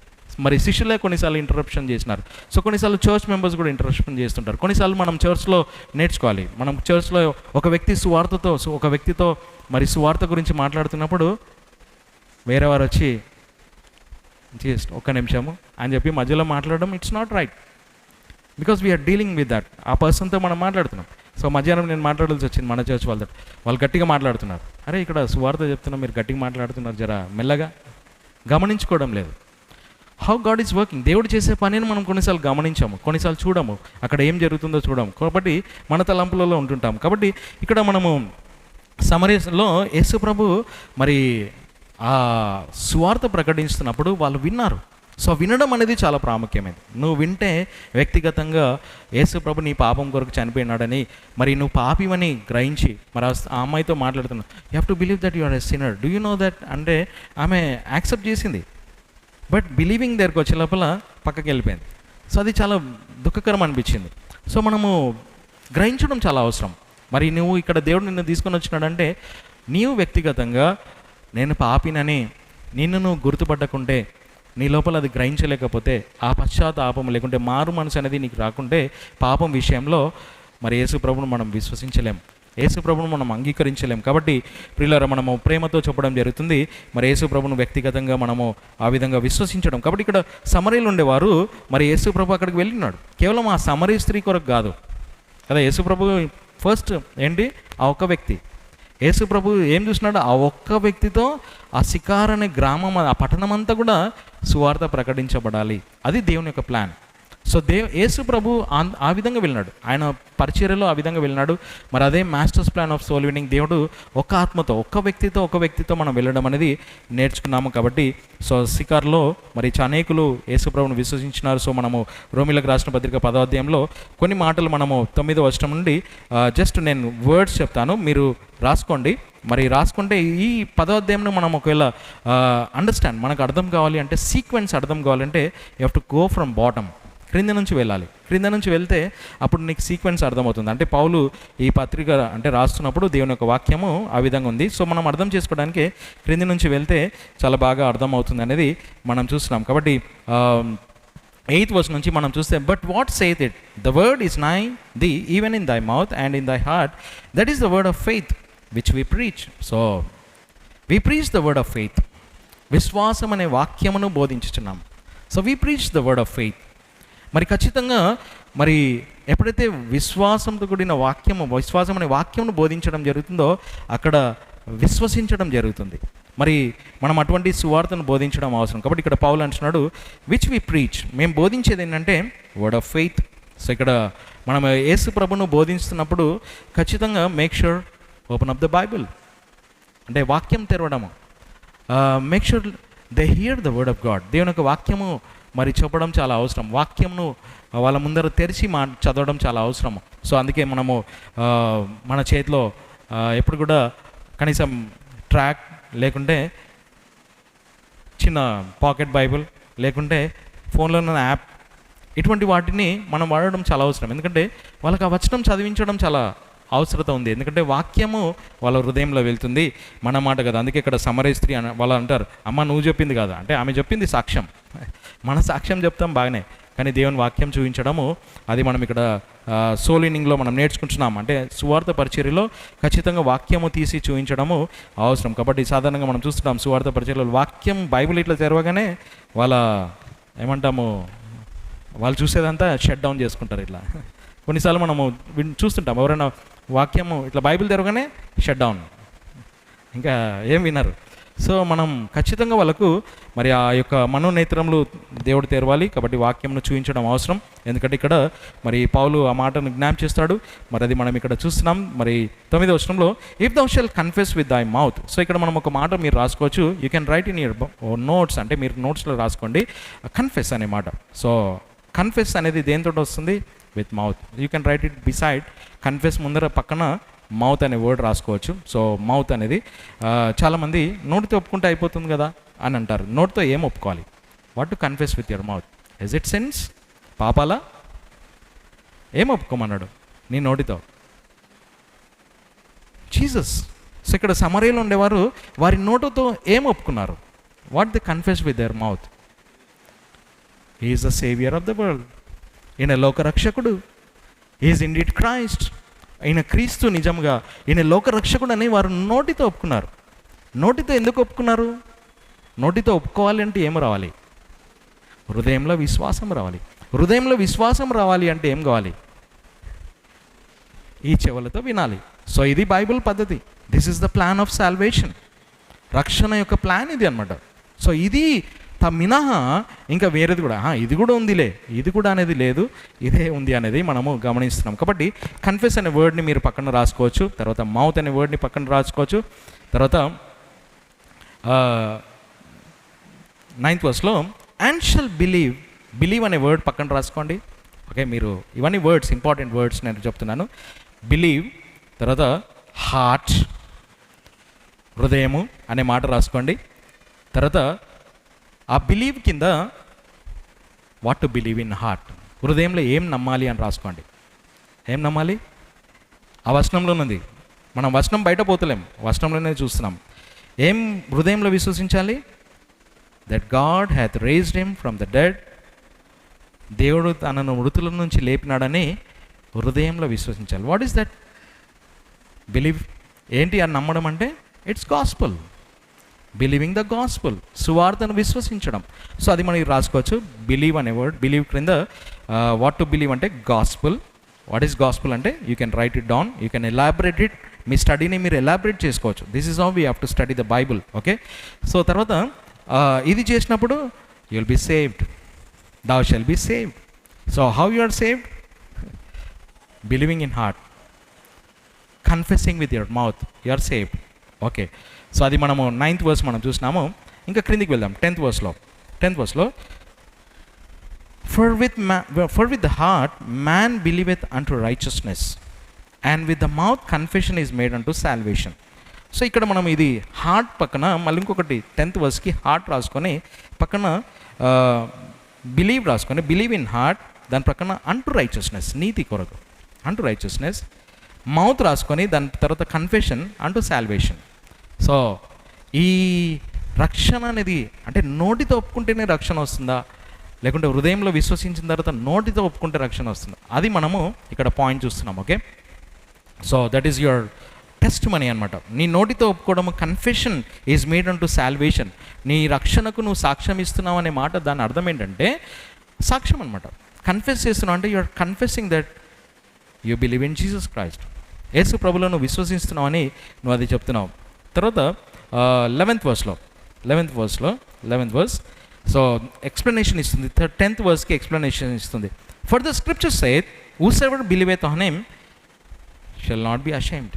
మరి శిష్యులే కొన్నిసార్లు ఇంటరప్షన్ చేసినారు. సో కొన్నిసార్లు చర్చ్ మెంబర్స్ కూడా ఇంటరప్షన్ చేస్తుంటారు. కొన్నిసార్లు మనం చర్చ్లో నేర్చుకోవాలి. మనం చర్చ్లో ఒక వ్యక్తితో మరి సువార్త గురించి మాట్లాడుతున్నప్పుడు వేరే వారు వచ్చి జస్ట్ ఒక్క నిమిషము అని చెప్పి మధ్యలో మాట్లాడడం it's not right, because we are dealing with that. ఆ పర్సన్తో మనం మాట్లాడుతున్నాం. సో మధ్యాహ్నం నేను మాట్లాడాల్సి వచ్చింది మన చర్చ్ వాళ్ళతో. వాళ్ళు గట్టిగా మాట్లాడుతున్నారు, అరే ఇక్కడ సువార్త చెప్తున్నా మీరు గట్టిగా మాట్లాడుతున్నారు, జర మెల్లగా, గమనించుకోవడం లేదు. How God is working. దేవుడు చేసే పనిని మనం కొన్నిసార్లు గమనించాము, కొన్నిసార్లు చూడము, అక్కడ ఏం జరుగుతుందో చూడము, కాబట్టి మన తలంపులలో ఉంటుంటాము. కాబట్టి ఇక్కడ మనము సమరయలో యేసు ప్రభు మరి ఆ సువార్త ప్రకటిస్తున్నప్పుడు వాళ్ళు విన్నారు. సో వినడం అనేది చాలా ప్రాముఖ్యమైనది. నువ్వు వింటే వ్యక్తిగతంగా యేసు ప్రభు నీ పాపం కొరకు చనిపోయినాడని, మరి నువ్వు పాపివని గ్రహించి, మరి ఆ అమ్మాయితో మాట్లాడుతున్నావు, you have to believe that you are a sinner, do you know that అంటే ఆమె యాక్సెప్ట్ చేసింది. బట్ బిలీవింగ్ దగ్గరకు వచ్చే లోపల పక్కకి వెళ్ళిపోయింది. సో అది చాలా దుఃఖకరం అనిపించింది. సో మనము గ్రహించడం చాలా అవసరం. మరి నువ్వు ఇక్కడ దేవుడు నిన్ను తీసుకొని వచ్చినాడంటే నీవు వ్యక్తిగతంగా నేను పాపినని నిన్ను నువ్వు గుర్తుపట్టకుంటే, నీ లోపల అది గ్రహించలేకపోతే, ఆ పశ్చాత్తాపం లేకుంటే మారు మనసు అనేది నీకు రాకుంటే, పాపం విషయంలో మరి యేసు ప్రభువును మనం విశ్వసించలేం, యేసు ప్రభువును మనం అంగీకరించలేం. కాబట్టి ప్రియులారా, మనము ప్రేమతో చెప్పడం జరుగుతుంది, మరి యేసు ప్రభువును వ్యక్తిగతంగా మనము ఆ విధంగా విశ్వసించడం. కాబట్టి ఇక్కడ సమరయులు ఉండేవారు, మరి యేసు ప్రభు అక్కడికి వెళ్ళినాడు. కేవలం ఆ సమరయ స్త్రీ కొరకు కాదు కదా, యేసు ప్రభు ఫస్ట్ ఏంటి, ఆ ఒక్క వ్యక్తి. యేసు ప్రభు ఏం చూసినాడు, ఆ ఒక్క వ్యక్తితో ఆ సికార్ అనే గ్రామం, ఆ పట్టణం అంతా కూడా సువార్త ప్రకటించబడాలి. అది దేవుని యొక్క ప్లాన్. సో యేసు ప్రభు ఆ విధంగా వెళ్ళినాడు, ఆయన పరిచర్యలో ఆ విధంగా వెళ్ళినాడు. మరి అదే master's plan of soul winning. దేవుడు ఒక్క ఆత్మతో, ఒక్క వ్యక్తితో మనం వెళ్ళడం అనేది నేర్చుకున్నాము. కాబట్టి సో సికార్లో మరి అనేకులు యేసు ప్రభువును విశ్వసించినారు. సో మనము రోమిలకు రాసిన పత్రిక 10వ అధ్యాయంలో కొన్ని మాటలు మనము 9వ వచనం నుండి జస్ట్ నేను వర్డ్స్ చెప్తాను, మీరు రాసుకోండి. మరి రాసుకుంటే ఈ 10వ అధ్యాయంలో మనం ఒకవేళ అండర్స్టాండ్, మనకు అర్థం కావాలి అంటే, సీక్వెన్స్ అర్థం కావాలంటే you have to go from bottom, క్రింద నుంచి వెళ్ళాలి. క్రింద నుంచి వెళ్తే అప్పుడు నీకు సీక్వెన్స్ అర్థమవుతుంది. అంటే పౌలు ఈ పత్రిక అంటే రాస్తున్నప్పుడు దేవుని యొక్క వాక్యము ఆ విధంగా ఉంది. సో మనం అర్థం చేసుకోవడానికి క్రింద నుంచి వెళ్తే చాలా బాగా అర్థమవుతుంది అనేది మనం చూస్తున్నాం. కాబట్టి 8th verse నుంచి మనం చూస్తే, but what saith it, the word is nigh thee even in thy mouth and in thy heart, that is the word of faith which we preach. So we preach the word of faith, విశ్వాసం అనే వాక్యమును బోధించుచున్నాం. So we preach the word of faith. మరి ఖచ్చితంగా మరి ఎప్పుడైతే విశ్వాసంతో కూడిన వాక్యము, విశ్వాసం అనే వాక్యమును బోధించడం జరుగుతుందో అక్కడ విశ్వసించడం జరుగుతుంది. మరి మనం అటువంటి సువార్తను బోధించడం అవసరం. కాబట్టి ఇక్కడ పౌలు అంటున్నాడు, విచ్ వి ప్రీచ్, మేము బోధించేది ఏంటంటే వర్డ్ ఆఫ్ ఫెయిత్. సో ఇక్కడ మనం యేసు ప్రభును బోధిస్తున్నప్పుడు ఖచ్చితంగా make sure open up the Bible, అంటే వాక్యం తెరవడము. Make sure they hear the word of God, దేవుని యొక్క వాక్యము మరి చెప్పడం చాలా అవసరం. వాక్యంను వాళ్ళ ముందర తెరిచి చదవడం చాలా అవసరము. సో అందుకే మనము మన చేతిలో ఎప్పుడు కూడా కనీసం ట్రాక్ లేకుంటే చిన్న పాకెట్ బైబిల్ లేకుంటే ఫోన్లో ఉన్న యాప్, ఇటువంటి వాటిని మనం వాడడం చాలా అవసరం. ఎందుకంటే వాళ్ళకి ఆ వచనం చదివించడం చాలా అవసరత ఉంది. ఎందుకంటే వాక్యము వాళ్ళ హృదయంలో వెళ్తుంది, మన మాట కదా. అందుకే ఇక్కడ సమరయ స్త్రీ వాళ్ళు అంటారు, అమ్మ నువ్వు చెప్పింది కదా అంటే, ఆమె చెప్పింది సాక్ష్యం, మన సాక్ష్యం చెప్తాం బాగానే, కానీ దేవుని వాక్యం చూపించడము అది మనం ఇక్కడ సోల్ విన్నింగ్లో మనం నేర్చుకుంటున్నాం. అంటే సువార్త పరిచర్యలో ఖచ్చితంగా వాక్యము తీసి చూపించడము అవసరం. కాబట్టి సాధారణంగా మనం చూస్తున్నాం సువార్త పరిచర్యలో వాక్యం బైబిల్ ఇట్లా తెరవగానే వాళ్ళ ఏమంటాము, వాళ్ళు చూసేదంతా షట్ డౌన్ చేసుకుంటారు. ఇట్లా కొన్నిసార్లు మనము చూస్తుంటాం, ఎవరైనా వాక్యము ఇట్లా బైబిల్ తెరవగానే షట్ డౌన్, ఇంకా ఏం వినరు. సో మనం ఖచ్చితంగా వాళ్ళకు మరి ఆ యొక్క మనోనేత్రములు దేవుడు తెరవాలి. కాబట్టి వాక్యంను చూపించడం అవసరం. ఎందుకంటే ఇక్కడ మరి పౌలు ఆ మాటను జ్ఞాపకం చేస్తాడు. మరి అది మనం ఇక్కడ చూస్తున్నాం. మరి 9వ వచనంలో, if thou shalt confess with thy mouth. So ఇక్కడ మనం ఒక మాట మీరు రాసుకోవచ్చు, you can write in your notes, అంటే మీరు నోట్స్లో రాసుకోండి కన్ఫెస్ అనే మాట. సో కన్ఫెస్ అనేది దేనితో వస్తుంది, with mouth. You can write it beside, confess ముందర పక్కన మౌత్ అనే వర్డ్ రాసుకోవచ్చు. సో మౌత్ అనేది చాలామంది నోటితో ఒప్పుకుంటే అయిపోతుంది కదా అని అంటారు. నోటితో ఏం ఒప్పుకోవాలి, what to confess with your mouth, is it sins, పాపాలా, ఏం ఒప్పుకోమన్నాడు నీ నోటితో, జీసస్. సో ఇక్కడ సమరయలో ఉండేవారు వారి నోటితో ఏం ఒప్పుకున్నారు, what the confess with their mouth, he is the saviour of the world, ఈయన లోకరక్షకుడు, ఈజ్ ఇండీడ్ క్రైస్ట్, ఈయన క్రీస్తు నిజంగా ఈయన లోకరక్షకుడు అని వారు నోటితో ఒప్పుకున్నారు. నోటితో ఎందుకు ఒప్పుకున్నారు, నోటితో ఒప్పుకోవాలి అంటే ఏం రావాలి, హృదయంలో విశ్వాసం రావాలి. హృదయంలో విశ్వాసం రావాలి అంటే ఏం కావాలి, ఈ చెవులతో వినాలి. సో ఇది బైబిల్ పద్ధతి, this is the plan of salvation. రక్షణ యొక్క ప్లాన్ ఇది అనమాట. సో ఇది మినహా ఇంకా వేరేది కూడా ఇది కూడా ఉందిలే, ఇది కూడా అనేది లేదు, ఇదే ఉంది అనేది మనము గమనిస్తున్నాం. కాబట్టి కన్ఫెస్ అనే వర్డ్ని మీరు పక్కన రాసుకోవచ్చు. తర్వాత మౌత్ అనే వర్డ్ని పక్కన రాసుకోవచ్చు. తర్వాత 9th verseలో అండ్ షల్ బిలీవ్ అనే వర్డ్ పక్కన రాసుకోండి. ఓకే, మీరు ఇవన్నీ వర్డ్స్, ఇంపార్టెంట్ వర్డ్స్ నేను చెప్తున్నాను. బిలీవ్, తర్వాత హార్ట్, హృదయము అనే మాట రాసుకోండి. తర్వాత ఆ బిలీవ్ కింద what to believe in heart, హృదయంలో ఏం నమ్మాలి అని రాసుకోండి. ఏం నమ్మాలి? ఆ వచనంలోనుంది. మనం వచనం బయట పోతలేం, వచనంలోనే చూస్తున్నాం. ఏం హృదయంలో విశ్వసించాలి? That God hath raised him from the dead, దేవుడు తనను మృతుల నుంచి లేపినాడని హృదయంలో విశ్వసించాలి. What is that believe? ఏంటి అని నమ్మడం అంటే? It's gospel, believing the gospel, సువార్తను విశ్వసించడం. సో అది మనకి రాసుకోవచ్చు. బిలీవ్ అనే వర్డ్, బిలీవ్ క్రింద వాట్ టు బిలీవ్ అంటే గాస్పుల్. వాట్ ఈస్ గాస్పుల్ అంటే you can write it down, you can elaborate it. మీ స్టడీని మీరు ఎలాబరేట్ చేసుకోవచ్చు. This is how we have to study the Bible. Okay, so తర్వాత ఇది చేసినప్పుడు you will be saved, thou shall be saved. So how you are saved? Believing in heart, confessing with your mouth, you are saved. Okay, so అది మనము 9th verse మనం చూసినాము. ఇంకా క్రిందికి వెళ్దాం. 10th verseలో for with the heart man believeth unto righteousness, and with the mouth confession is made unto salvation. So ఇక్కడ మనం ఇది హార్ట్ పక్కన మళ్ళీ ఇంకొకటి 10th verseకి హార్ట్ రాసుకొని పక్కన బిలీవ్ రాసుకొని, బిలీవ్ ఇన్ హార్ట్, దాని ప్రక్కన అంటు రైచియస్నెస్, నీతి కొరకు అంటు రైచియస్నెస్, మౌత్ రాసుకొని దాని తర్వాత కన్ఫెషన్ అంటు సాల్వేషన్. సో ఈ రక్షణ అనేది అంటే నోటితో ఒప్పుకుంటేనే రక్షణ వస్తుందా, లేకుంటే హృదయంలో విశ్వసించిన తర్వాత నోటితో ఒప్పుకుంటే రక్షణ వస్తుందా, అది మనము ఇక్కడ పాయింట్ చూస్తున్నాం. Okay, so that is your test money అనమాట. నీ నోటితో ఒప్పుకోవడం, confession is made an to salvation. నీ రక్షణకు నువ్వు సాక్ష్యం ఇస్తున్నావు అనే మాట, దాని అర్థం ఏంటంటే సాక్ష్యం అనమాట. కన్ఫెస్ చేస్తున్నావు అంటే you're confessing that you believe in Jesus Christ. Yesu ప్రభులో నువ్వు విశ్వసిస్తున్నావు అని నువ్వు అది చెప్తున్నావు. తర్వాత 11th verse సో ఎక్స్ప్లెనేషన్ ఇస్తుంది. 10th verseకి ఎక్స్ప్లెనేషన్ ఇస్తుంది. For the scripture saith whosoever believeth on him shall not be ashamed.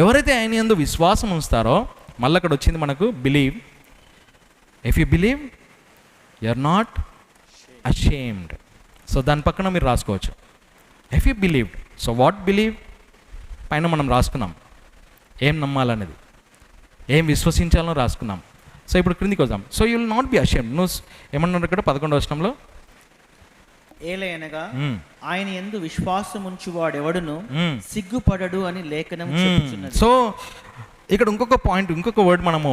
ఎవరైతే ఆయన యందు విశ్వాసం ఉంచుతారో, మళ్ళీ అక్కడ వచ్చింది మనకు believe. If you believe you are not ashamed. So దాని పక్కన మీరు రాసుకోవచ్చు if you believed. So what believe పైన మనం రాసుకున్నాం, ఏం నమ్మాలనేది, ఏం విశ్వసించాలో రాసుకున్నాం. సో ఇప్పుడు క్రిందికి వద్దాం. So you will not be ashamed. నువ్వు ఏమన్నారు ఇక్కడ 11వ వచనంలో? ఏలయనగా ఆయన యందు విశ్వాసం ఉంచువాడెవడును సిగ్గుపడడు అని లేఖనం చెప్పుచున్నది. సో ఇక్కడ ఇంకొక పాయింట్, ఇంకొక వర్డ్ మనము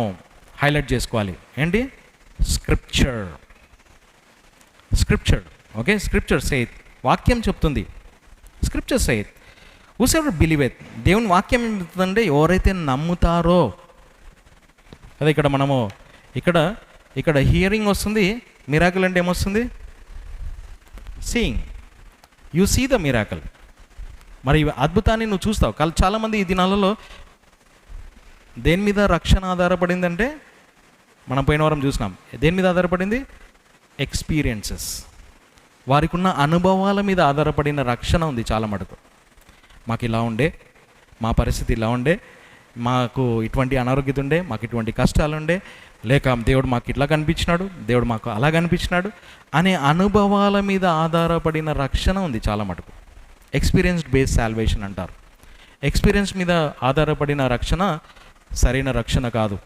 హైలైట్ చేసుకోవాలి. ఏంటి? స్క్రిప్చర్. ఓకే, స్క్రిప్చర్ సేత్, వాక్యం చెప్తుంది. స్క్రిప్చర్ సేత్ హూసెవర్ బిలీవెత్, దేవుని వాక్యం చెప్తుందంటే ఎవరైతే నమ్ముతారో. అదే ఇక్కడ మనము ఇక్కడ హియరింగ్ వస్తుంది, మిరాకిల్ అంటే ఏమొస్తుంది? Seeing. You see the miracle. మరి అద్భుతాన్ని నువ్వు చూస్తావు. చాలామంది ఈ దినాలలో దేని మీద రక్షణ ఆధారపడిందంటే, మనం పోయిన వారం చూసినాం, దేని మీద ఆధారపడింది? ఎక్స్పీరియన్సెస్, వారికి ఉన్న అనుభవాల మీద ఆధారపడిన రక్షణ ఉంది చాలా మటుకు. మాకు ఇలా ఉండే, మా పరిస్థితి ఇలా ఉండే, మాకు ఇటువంటి అనారోగ్యత ఉండే, మాకు ఇటువంటి కష్టాలు ఉండే, లేక దేవుడు మాకు ఇట్లా కనిపించినాడు, దేవుడు మాకు అలా కనిపించినాడు అనే అనుభవాల మీద ఆధారపడిన రక్షణ ఉంది చాలా మటుకు. ఎక్స్పీరియన్స్డ్ బేస్డ్ సాల్వేషన్ అంటారు. ఎక్స్పీరియన్స్ మీద ఆధారపడిన రక్షణ సరైన రక్షణ కాదు.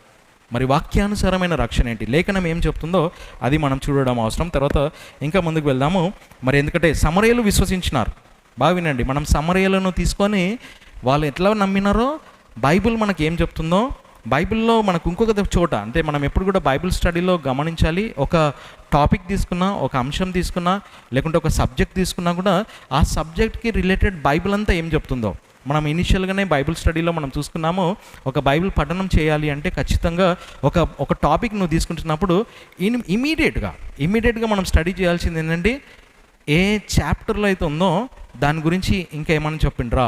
మరి వాక్యానుసారమైన రక్షణ ఏంటి, లేఖనం ఏం చెప్తుందో అది మనం చూడడం అవసరం. తర్వాత ఇంకా ముందుకు వెళ్దాము. మరి ఎందుకంటే సమరయులు విశ్వసించినారు. బాగా వినండి, మనం సమరయులను తీసుకొని వాళ్ళు ఎట్లా నమ్మినారో బైబిల్ మనకి ఏం చెప్తుందో, బైబిల్లో మనకు ఇంకొక చోట, అంటే మనం ఎప్పుడు కూడా బైబిల్ స్టడీలో గమనించాలి. ఒక టాపిక్ తీసుకున్నా, ఒక అంశం తీసుకున్నా, లేకుంటే ఒక సబ్జెక్ట్ తీసుకున్నా కూడా ఆ సబ్జెక్ట్కి రిలేటెడ్ బైబిల్ అంతా ఏం చెప్తుందో మనం ఇనిషియల్గానే బైబిల్ స్టడీలో మనం చూసుకున్నాము. ఒక బైబిల్ పఠనం చేయాలి అంటే ఖచ్చితంగా ఒక టాపిక్ నువ్వు తీసుకుంటున్నప్పుడు ఇమీడియట్గా మనం స్టడీ చేయాల్సింది ఏంటంటే, ఏ చాప్టర్లో అయితే ఉందో దాని గురించి ఇంకా ఏమన్నా చెప్పిండ్రా,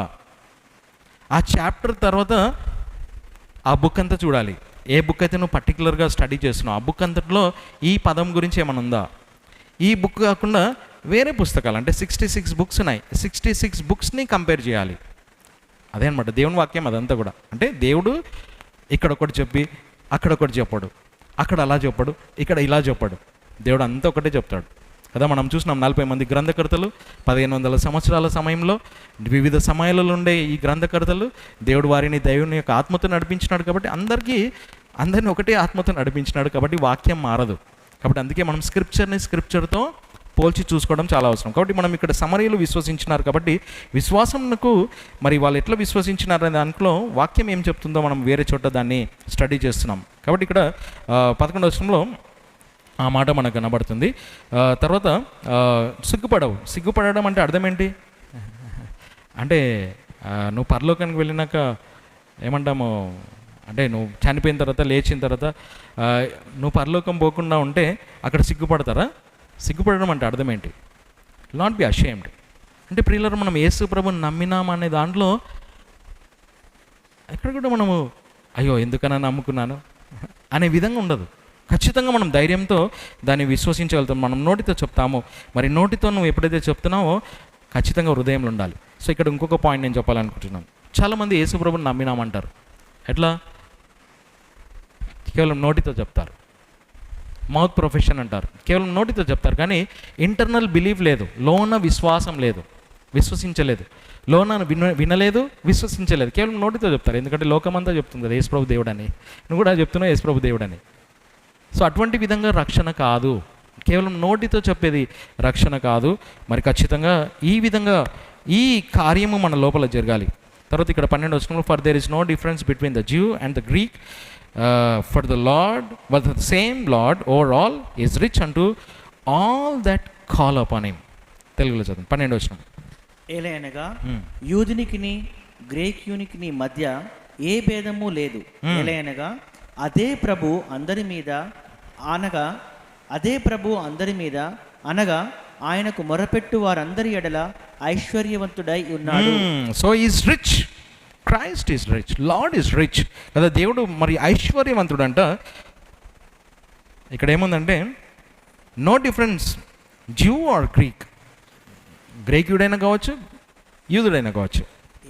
ఆ చాప్టర్ తర్వాత ఆ బుక్ అంతా చూడాలి. ఏ బుక్ అయితే నువ్వు పర్టికులర్గా స్టడీ చేస్తున్నావు ఆ బుక్ అంతట్లో ఈ పదం గురించి ఏమైనా ఉందా? ఈ బుక్ కాకుండా వేరే పుస్తకాలు అంటే 66 బుక్స్ ఉన్నాయి, 66 బుక్స్ని కంపేర్ చేయాలి. అదే అనమాట దేవుని వాక్యం అదంతా కూడా. అంటే దేవుడు ఇక్కడ ఒకటి చెప్పి అక్కడ ఒకటి చెప్పాడు, అక్కడ అలా చెప్పాడు, ఇక్కడ ఇలా చెప్పాడు. దేవుడు అంతా ఒకటే చెప్తాడు కదా. మనం చూసినాం 40 మంది గ్రంథకర్తలు 1500 సంవత్సరాల సమయంలో వివిధ సమయాలలో ఉండే ఈ గ్రంథకర్తలు దేవుడు వారిని దేవుని యొక్క ఆత్మతో నడిపించినాడు కాబట్టి అందరినీ ఒకటే ఆత్మతో నడిపించినాడు కాబట్టి వాక్యం మారదు. కాబట్టి అందుకే మనం స్క్రిప్చర్తో పోల్చి చూసుకోవడం చాలా అవసరం. కాబట్టి మనం ఇక్కడ సమరీలు విశ్వసించినారు కాబట్టి విశ్వాసంకు మరి వాళ్ళు ఎట్లా విశ్వసించినారనే దాంట్లో వాక్యం ఏం చెప్తుందో మనం వేరే చోట దాన్ని స్టడీ చేస్తున్నాం. కాబట్టి ఇక్కడ 11వ వచనంలో ఆ మాట మనకు కనబడుతుంది. తర్వాత సిగ్గుపడడం అంటే అర్థం ఏంటి అంటే నువ్వు పరలోకానికి వెళ్ళినాక ఏమంటాము అంటే నువ్వు చనిపోయిన తర్వాత లేచిన తర్వాత నువ్వు పరలోకం పోకుండా ఉంటే అక్కడ సిగ్గుపడతారా? సిగ్గుపడడం అంటే అర్థం ఏంటి? నాట్ బి అషేమ్డ్ అంటే ప్రియులారా మనం యేసు ప్రభుని నమ్మినాం అనే దాంట్లో ఎక్కడ కూడా మనము అయ్యో ఎందుకన్నా నమ్ముకున్నాను అనే విధంగా ఉండదు. ఖచ్చితంగా మనం ధైర్యంతో దాన్ని విశ్వసించగలుగుతాం. మనం నోటితో చెప్తాము, మరి నోటితో నువ్వు ఎప్పుడైతే చెప్తున్నావో ఖచ్చితంగా హృదయంలో ఉండాలి. సో ఇక్కడ ఇంకొక పాయింట్ నేను చెప్పాలనుకుంటున్నాను. చాలామంది యేసు ప్రభుని నమ్మినామంటారు. ఎట్లా? కేవలం నోటితో చెప్తారు, మౌత్ ప్రొఫెషన్ అంటారు, కేవలం నోటితో చెప్తారు కానీ ఇంటర్నల్ బిలీఫ్ లేదు, లోన విశ్వాసం లేదు, విశ్వసించలేదు, లోన వినలేదు, విశ్వసించలేదు, కేవలం నోటితో చెప్తారు. ఎందుకంటే లోకమంతా చెప్తుంది కదా యేసు ప్రభు దేవుడని, నువ్వు కూడా చెప్తున్నావు యేసు ప్రభు దేవుడని. సో అటువంటి విధంగా రక్షణ కాదు, కేవలం నోటితో చెప్పేది రక్షణ కాదు. మరి ఖచ్చితంగా ఈ విధంగా ఈ కార్యము మన లోపల జరగాలి. తర్వాత ఇక్కడ 12వ వచనంలో for there is no difference between the Jew and the Greek for the Lord but the same Lord over all is rich అంటూ all that call upon him. తెలుగులో చదువు 12వ వచనం. ఏలయనగా యూదునికిని గ్రీకునికిని మధ్య ఏ భేదము లేదు. ఏలయనగా అదే ప్రభు అందరి మీద అనగా ఆయనకు మొరపెట్టు వారందరి ఎడల ఐశ్వర్యవంతుడై ఉన్నాడు. So is rich, Christ is rich, Lord is rich కదా. దేవుడు మరి ఐశ్వర్యవంతుడు అంట. ఇక్కడ ఏముందంటే no difference Jew or Greek, గ్రీకుడైనా కావచ్చు యూదుడైనా కావచ్చు,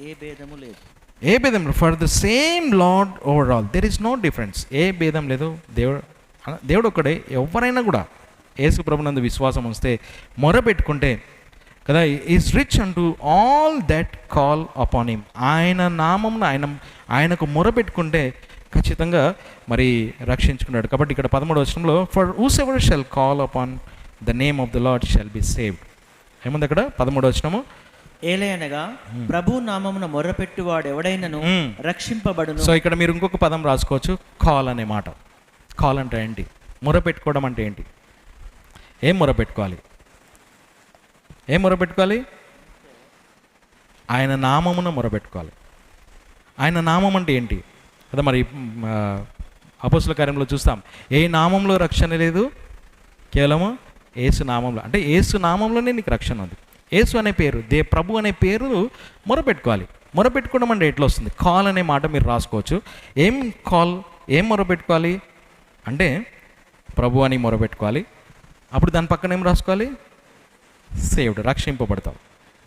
ఏ భేదము లేదు, ఏ భేదం లేదు. For the same Lord over all there is no difference, ఏ భేదం లేదు. దేవుడు ఒక్కడే. ఎవరైనా కూడా యేసు ప్రభునందు విశ్వాసం వస్తే మొరపెట్టుకుంటే కదా ఈజ్ రిచ్ అంటూ all that call upon him. ఆయన నామంను ఆయనకు మొరపెట్టుకుంటే ఖచ్చితంగా మరి రక్షించుకున్నాడు. కాబట్టి ఇక్కడ 13వ వచనంలో for whosoever shall call upon the name of the lord shall be saved. ఏముంది అక్కడ 13వ వచనము? ఏలయనగా ప్రభు నామమున మొర్రపెట్టువాడు ఎవడైనను రక్షింపబడును. సో ఇక్కడ మీరు ఇంకొక పదం రాసుకోవచ్చు, కాల్ అనే మాట. కాల్ అంటే ఏంటి? మొరపెట్టుకోవడం అంటే ఏంటి? ఏం మొరపెట్టుకోవాలి? ఏం మొరపెట్టుకోవాలి? ఆయన నామమున మొరపెట్టుకోవాలి. ఆయన నామం అంటే ఏంటి కదా. మరి అపోస్తుల కార్యంలో చూస్తాం, ఏ నామంలో రక్షణ లేదు, కేవలము యేసు నామంలో. అంటే యేసు నామంలోనే నీకు రక్షణ ఉంది. యేసు అనే పేరు, ప్రభు అనే పేరు మొరపెట్టుకోవాలి. మొరపెట్టుకోవడం అంటే ఎట్లా వస్తుంది? కాల్ అనే మాట మీరు రాసుకోవచ్చు. ఏం కాల్, ఏం మొరపెట్టుకోవాలి అంటే ప్రభు అని మొరపెట్టుకోవాలి. అప్పుడు దాని పక్కన ఏం రాసుకోవాలి? సేవ్డ్, రక్షింపబడతావు.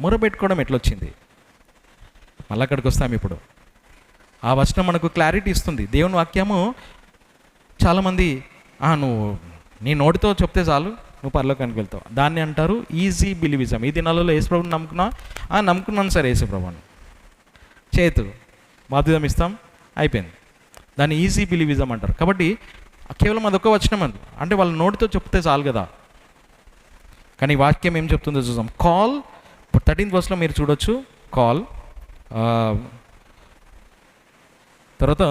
మొరపెట్టుకోవడం ఎట్లొచ్చింది? మళ్ళీ అక్కడికి వస్తాం ఇప్పుడు. ఆ వచనం మనకు క్లారిటీ ఇస్తుంది. దేవుని వాక్యము చాలామంది నువ్వు నీ నోటితో చెప్తే చాలు నువ్వు పరలోకానికి వెళ్తావు, దాన్ని అంటారు ఈజీ బిలీవిజం. ఈ దినాలలో యేసుప్రభుని నమ్ముకున్నాను సరే యేసుప్రభుని చేతు బాధ్యతం ఇస్తాం, అయిపోయింది. దాన్ని ఈజీ బిలీవిజం అంటారు. కాబట్టి కేవలం అదొక వచనం అంటే వాళ్ళ నోటితో చెప్తే చాలు కదా. కానీ వాక్యం ఏం చెప్తుందో చూద్దాం. కాల్ 13th verseలో మీరు చూడొచ్చు. కాల్ తర్వాత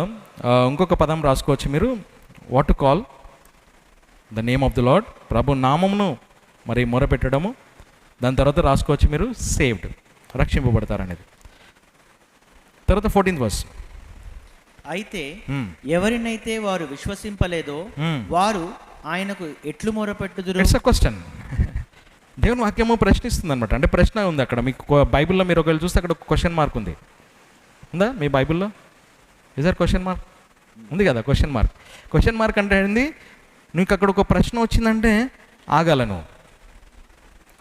ఇంకొక పదం రాసుకోవచ్చు మీరు, what to call the name of the Lord, ప్రభు నామమును మరి మొరపెట్టడము. దాని తర్వాత రాసుకోవచ్చు మీరు సేవ్డ్, రక్షింపబడతారనేది. తర్వాత 14th verse. అయితే ఎవరినైతే వారు విశ్వసింపలేదో వారు ఆయనకు ఎట్లు మొరపెట్టుదురు? It's a question. దేవుని వాక్యము ప్రశ్నిస్తుంది అనమాట. అంటే ప్రశ్న ఉంది అక్కడ. మీకు బైబిల్లో మీరు ఒకవేళ చూస్తే అక్కడ ఒక క్వశ్చన్ మార్క్ ఉంది. ఉందా మీ బైబిల్లో? Is there question mark? ఉంది కదా క్వశ్చన్ మార్క్. క్వశ్చన్ మార్క్ అంటే ఏంది? నీకు అక్కడ ఒక ప్రశ్న వచ్చిందంటే ఆగాలను,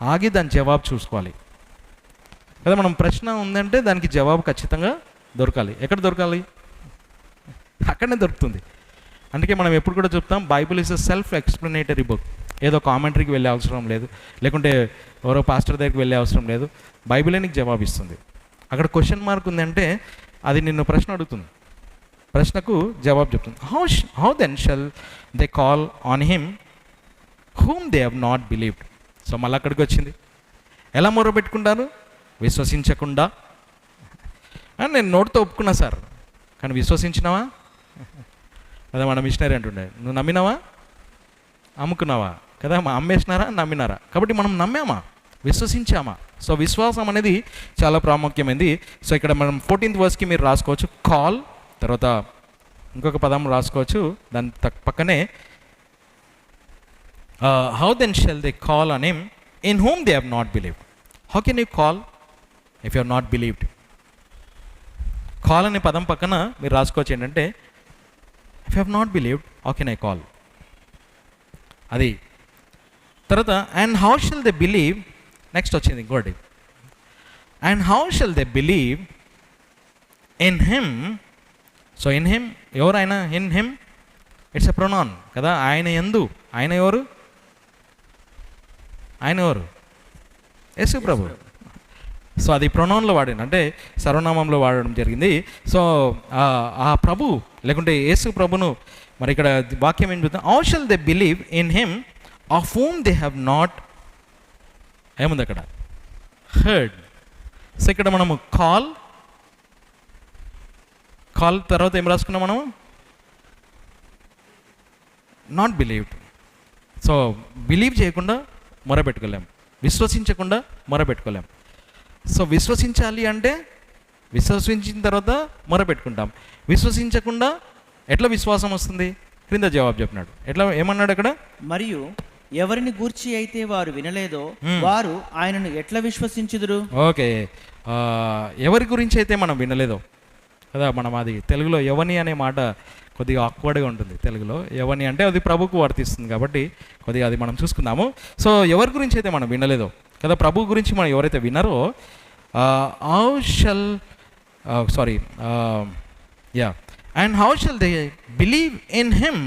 ఆగి దాని జవాబు చూసుకోవాలి కదా. మనం ప్రశ్న ఉందంటే దానికి జవాబు ఖచ్చితంగా దొరకాలి. ఎక్కడ దొరకాలి? అక్కడనే దొరుకుతుంది. అందుకే మనం ఎప్పుడు కూడా చెప్తాం, Bible is a self explanatory book. ఏదో కామెంటరీకి వెళ్ళే అవసరం లేదు, లేకుంటే ఎవరో పాస్టర్ దగ్గరికి వెళ్ళే అవసరం లేదు. బైబిలే నీకు జవాబు ఇస్తుంది. అక్కడ క్వశ్చన్ మార్క్ ఉందంటే అది నిన్ను ప్రశ్న అడుగుతుంది, ప్రశ్నకు జవాబు చెప్తుంది. How then shall they call on him whom they have not believed. So మళ్ళీ అక్కడికి వచ్చింది. ఎలా మొరపెట్టుకుంటారు? విశ్వసించకుండా. నేను నోటితో ఒప్పుకున్నా సార్, కానీ విశ్వసించినావా? కదా మన మిషనరీ అంటుండే, నువ్వు నమ్మినావా? అమ్ముకున్నావా? కదా అమ్మేసినారా? నమ్మినారా? కాబట్టి మనం నమ్మామా? విశ్వసించామా? సో విశ్వాసం అనేది చాలా ప్రాముఖ్యమైనది. సో ఇక్కడ మనం 14th వర్స్కి మీరు రాసుకోవచ్చు కాల్, తర్వాత ఇంకొక పదం రాసుకోవచ్చు దాని పక్కనే how then shall they call on him in whom they have not believed. How can you call if you have not believed? Call అనే పదం పక్కన మీరు రాసుకోవచ్చు ఏంటంటే if you have not believed how can I call. అది తర్వాత and how shall they believe. Next వచ్చింది ఇంకోటి, and how shall they believe in him. So in him ఎవరైనా, in him it's a pronoun కదా. ఆయన యందు, ఆయన ఎవరు? ఆయన ఎవరు? యేసు ప్రభు. సో అది ప్రొనౌన్లో వాడింది, అంటే సర్వనామంలో వాడడం జరిగింది. సో ఆ ప్రభు లేకుంటే యేసు ప్రభును మరి ఇక్కడ వాక్యం ఏం చెప్తుంది? How shall they believe in him of whom they have not, ఏముంది అక్కడ? హర్డ్. సో ఇక్కడ మనము కాల్ తర్వాత ఏం రాసుకున్నాం మనము? Not believed. సో బిలీవ్ చేయకుండా మొరపెట్టుకోలేం, విశ్వసించకుండా మొరపెట్టుకోలేం. సో విశ్వసించాలి అంటే విశ్వసించిన తర్వాత మొరపెట్టుకుంటాం. విశ్వసించకుండా ఎట్లా విశ్వాసం వస్తుంది? క్రింద జవాబు చెప్పినాడు. ఎట్లా, ఏమన్నాడు అక్కడ? మరియు ఎవరిని గూర్చి అయితే వారు వినలేదో వారు ఆయనను ఎట్లా విశ్వసించుదురు? ఓకే, ఎవరి గురించి అయితే మనం వినలేదో కదా. మనం అది తెలుగులో యవని అనే మాట కొద్దిగా ఆక్వర్డ్గా ఉంటుంది తెలుగులో. యవని అంటే అది ప్రభుకు వర్తిస్తుంది కాబట్టి కొద్దిగా అది మనం చూసుకుందాము. సో ఎవరి గురించి అయితే మనం వినలేదో కదా, ప్రభు గురించి మనం ఎవరైతే విన్నారో, how shall and how shall they believe in him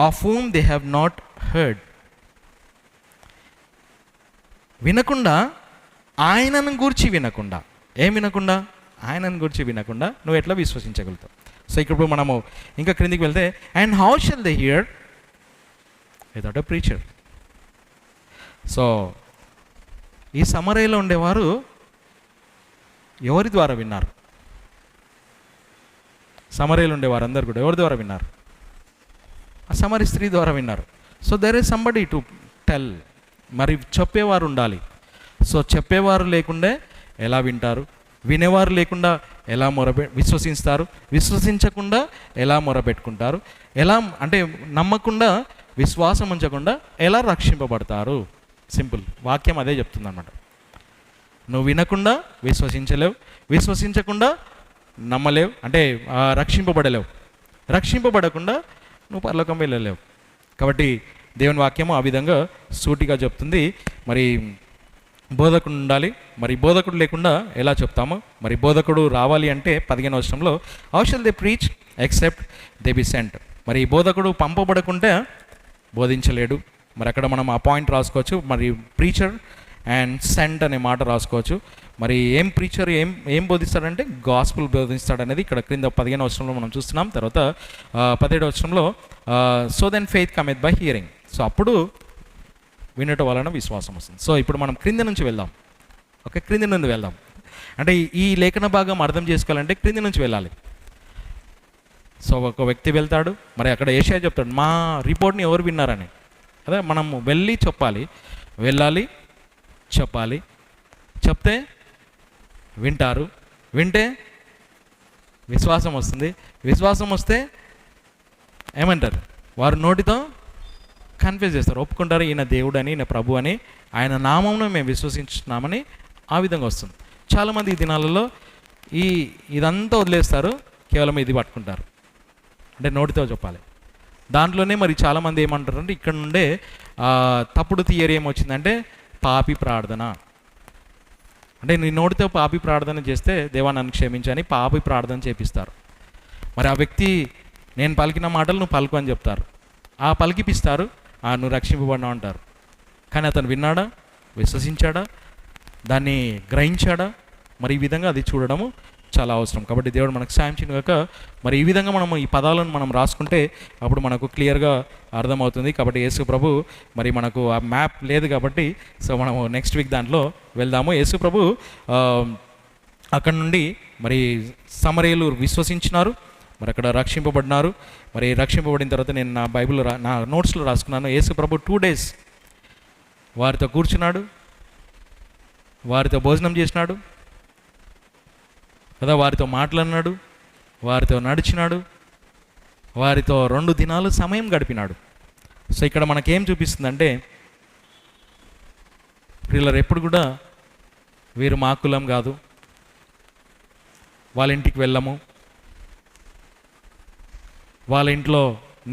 of whom they have not heard. వినకుండా, ఆయనను గూర్చి వినకుండా, ఏం వినకుండా? ఆయనను గురించి వినకుండా నువ్వు ఎట్లా విశ్వసించగలుగుతావు? సో ఇప్పుడు మనము ఇంకా క్రిందికి వెళ్తే and how shall they here without a preacher. So ఈ సమరయలో ఉండేవారు ఎవరి ద్వారా విన్నారు? సమరయలో ఉండేవారు అందరు కూడా ఎవరి ద్వారా విన్నారు? ఆ సమరి స్త్రీ ద్వారా విన్నారు. So there is somebody to tell. మరి చెప్పేవారు ఉండాలి. సో చెప్పేవారు లేకుండే ఎలా వింటారు? వినేవారు లేకుండా ఎలా విశ్వసిస్తారు? విశ్వసించకుండా ఎలా మొరపెట్టుకుంటారు? ఎలా అంటే నమ్మకుండా, విశ్వాసం ఉంచకుండా ఎలా రక్షింపబడతారు? సింపుల్ వాక్యం అదే చెప్తుంది అన్నమాట. నువ్వు వినకుండా విశ్వసించలేవు, విశ్వసించకుండా నమ్మలేవు, అంటే రక్షింపబడలేవు, రక్షింపబడకుండా నువ్వు పరలోకం వెళ్ళలేవు. కాబట్టి దేవుని వాక్యము ఆ విధంగా సూటిగా చెప్తుంది. మరి బోధకుడు ఉండాలి. మరి బోధకుడు లేకుండా ఎలా చెప్తాము? మరి బోధకుడు రావాలి అంటే 15వ వచనంలో how shall they preach except they be sent. మరి బోధకుడు పంపబడకుంటే బోధించలేడు. మరి అక్కడ మనం ఆ పాయింట్ రాసుకోవచ్చు. మరి ప్రీచర్ అండ్ సెంట్ అనే మాట రాసుకోవచ్చు. మరి ఏం ప్రీచర్ ఏం బోధిస్తాడంటే గాస్పుల్ బోధిస్తాడనేది ఇక్కడ క్రింద 15వ వచనంలో మనం చూస్తున్నాం. తర్వాత 17వ వచనంలో so then faith cometh by hearing. So అప్పుడు వినటం వలన విశ్వాసం వస్తుంది. సో ఇప్పుడు మనం క్రింద నుంచి వెళ్దాం. ఓకే, క్రింది నుండి వెళ్దాం. అంటే ఈ లేఖన భాగం అర్థం చేసుకోవాలంటే క్రింది నుంచి వెళ్ళాలి. సో ఒక వ్యక్తి వెళ్తాడు, మరి అక్కడ ఏషియా చెప్తాడు మా రిపోర్ట్ని ఎవరు విన్నారని. అదే మనం వెళ్ళి చెప్పాలి, వెళ్ళాలి, చెప్పాలి. చెప్తే వింటారు, వింటే విశ్వాసం వస్తుంది, విశ్వాసం వస్తే ఏమంటారు? వారు నోటితో కన్ఫ్యూజ్ చేస్తారు, ఒప్పుకుంటారు ఈయన దేవుడు అని, ఈయన ప్రభు అని, ఆయన నామంలో మేము విశ్వసించున్నామని. ఆ విధంగా వస్తుంది. చాలామంది ఈ దినాలలో ఇదంతా వదిలేస్తారు, కేవలం ఇది పట్టుకుంటారు. అంటే నోటితో చెప్పాలి. దాంట్లోనే మరి చాలామంది ఏమంటారంటే ఇక్కడ నుండే తప్పుడు థియరీ ఏమొచ్చిందంటే పాపి ప్రార్థన. అంటే నీ నోటితో పాపి ప్రార్థన చేస్తే దేవా నన్ను క్షమించని పాపి ప్రార్థన చేపిస్తారు. మరి ఆ వ్యక్తి నేను పలికిన మాటలు నువ్వు పలుకు అని చెప్తారు, ఆ పలికిపిస్తారు, నువ్వు రక్షింపబడినావు అంటారు. కానీ అతను విన్నాడా, విశ్వసించాడా, దాన్ని గ్రహించాడా? మరి ఈ విధంగా అది చూడడము చాలా అవసరం. కాబట్టి దేవుడు మనకు సాయం చేయగాక. మరి ఈ విధంగా మనము ఈ పదాలను మనం రాసుకుంటే అప్పుడు మనకు క్లియర్గా అర్థమవుతుంది. కాబట్టి యేసు ప్రభు మరి మనకు ఆ మ్యాప్ లేదు కాబట్టి సో మనము నెక్స్ట్ వీక్ దాంట్లో వెళ్దాము. యేసు ప్రభు అక్కడ నుండి మరి సమరయులు విశ్వసించినారు, మరి అక్కడ రక్షింపబడినారు. మరి రక్షింపబడిన తర్వాత నేను నా బైబిల్లో నా నోట్స్లో రాసుకున్నాను, యేసు ప్రభు 2 days వారితో కూర్చున్నాడు, వారితో భోజనం చేసినాడు కదా, వారితో మాట్లాడినాడు, వారితో నడిచినాడు, వారితో 2 దినాలు సమయం గడిపినాడు. సో ఇక్కడ మనకేం చూపిస్తుందంటే పిల్లలు ఎప్పుడు కూడా వీరు మా కులం కాదు, వాళ్ళ ఇంటికి వెళ్ళము, వాళ్ళ ఇంట్లో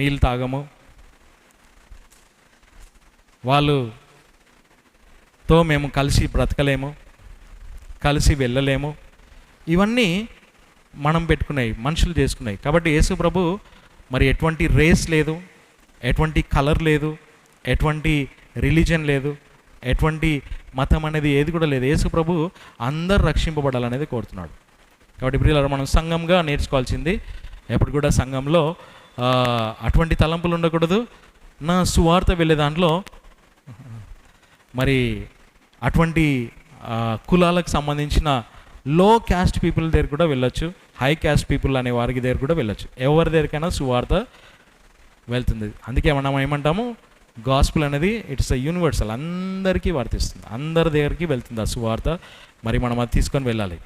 నీళ్ళు తాగము, వాళ్ళతో మేము కలిసి బ్రతకలేము, కలిసి వెళ్ళలేము, ఇవన్నీ మనం పెట్టుకున్నాయి, మనుషులు చేసుకున్నాయి. కాబట్టి యేసు ప్రభు మరి ఎటువంటి రేస్ లేదు, ఎటువంటి కలర్ లేదు, ఎటువంటి రిలీజన్ లేదు, ఎటువంటి మతం అనేది ఏది కూడా లేదు. యేసు ప్రభు అందరు రక్షింపబడాలనేది కోరుతున్నాడు. కాబట్టి ఇప్పుడు మనం సంఘంగా నేర్చుకోవాల్సింది ఎప్పుడు కూడా సంఘంలో అటువంటి తలంపులు ఉండకూడదు. నా సువార్త వెళ్ళే దాంట్లో మరి అటువంటి కులాలకు సంబంధించిన లో క్యాస్ట్ పీపుల్ దగ్గర కూడా వెళ్ళొచ్చు, హై క్యాస్ట్ పీపుల్ అనే వారికి దగ్గర కూడా వెళ్ళొచ్చు. ఎవరి దగ్గరికైనా సువార్త వెళ్తుంది. అందుకే మనం ఏమంటాము, గాస్పుల్ అనేది ఇట్స్ యూనివర్సల్, అందరికీ వర్తిస్తుంది, అందరి దగ్గరికి వెళ్తుంది ఆ సువార్త. మరి మనం అది తీసుకొని వెళ్ళాలి.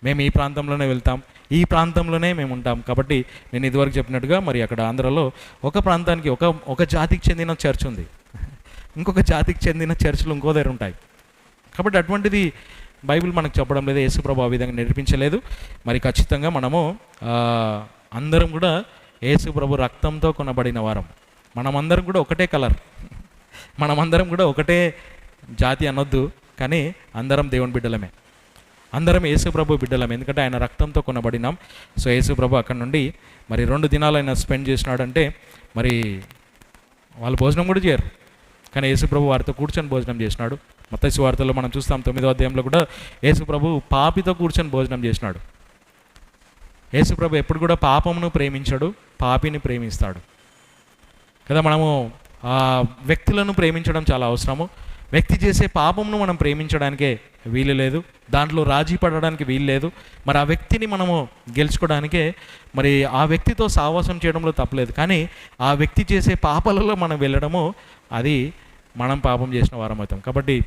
మేము ఈ ప్రాంతంలోనే వెళ్తాం, ఈ ప్రాంతంలోనే మేము ఉంటాం. కాబట్టి నేను ఇదివరకు చెప్పినట్టుగా మరి అక్కడ ఆంధ్రలో ఒక ప్రాంతానికి ఒక జాతికి చెందిన చర్చ్ ఉంది, ఇంకొక జాతికి చెందిన చర్చ్లు ఇంకో దగ్గర ఉంటాయి. కాబట్టి అటువంటిది బైబిల్ మనకు చెప్పడం లేదు, యేసుప్రభు ఆ విధంగా నేర్పించలేదు. మరి ఖచ్చితంగా మనము అందరం కూడా యేసుప్రభు రక్తంతో కొనబడిన వారం, మనమందరం కూడా ఒకటే కలర్, మనమందరం కూడా ఒకటే జాతి అనొద్దు, కానీ అందరం దేవుని బిడ్డలమే, అందరం యేసుప్రభు బిడ్డలమే, ఎందుకంటే ఆయన రక్తంతో కొనబడినాం. సో యేసుప్రభు అక్కడ నుండి మరి 2 దినాలు ఆయన స్పెండ్ చేసినాడంటే మరి వాళ్ళు భోజనం కూడా చేయరు, కానీ యేసుప్రభు వారితో కూర్చొని భోజనం చేసినాడు. మత్తయి సువార్తలో మనం చూస్తాం 9వ అధ్యాయంలో కూడా యేసుప్రభు పాపితో కూర్చొని భోజనం చేసినాడు. యేసుప్రభు ఎప్పుడు కూడా పాపమును ప్రేమించాడు, పాపిని ప్రేమిస్తాడు కదా. మనము వ్యక్తులను ప్రేమించడం చాలా అవసరము. వ్యక్తి చేసే పాపమును మనం ప్రేమించడానికే వీలు లేదు, దాంట్లో రాజీ పడడానికి వీలు లేదు. మరి ఆ వ్యక్తిని మనము గెలుచుకోవడానికే మరి ఆ వ్యక్తితో సావాసం చేయడంలో తప్పలేదు, కానీ ఆ వ్యక్తి చేసే పాపాలలో మనం వెళ్ళడము అది మనం పాపం చేసిన వారం అవుతాం. కాబట్టి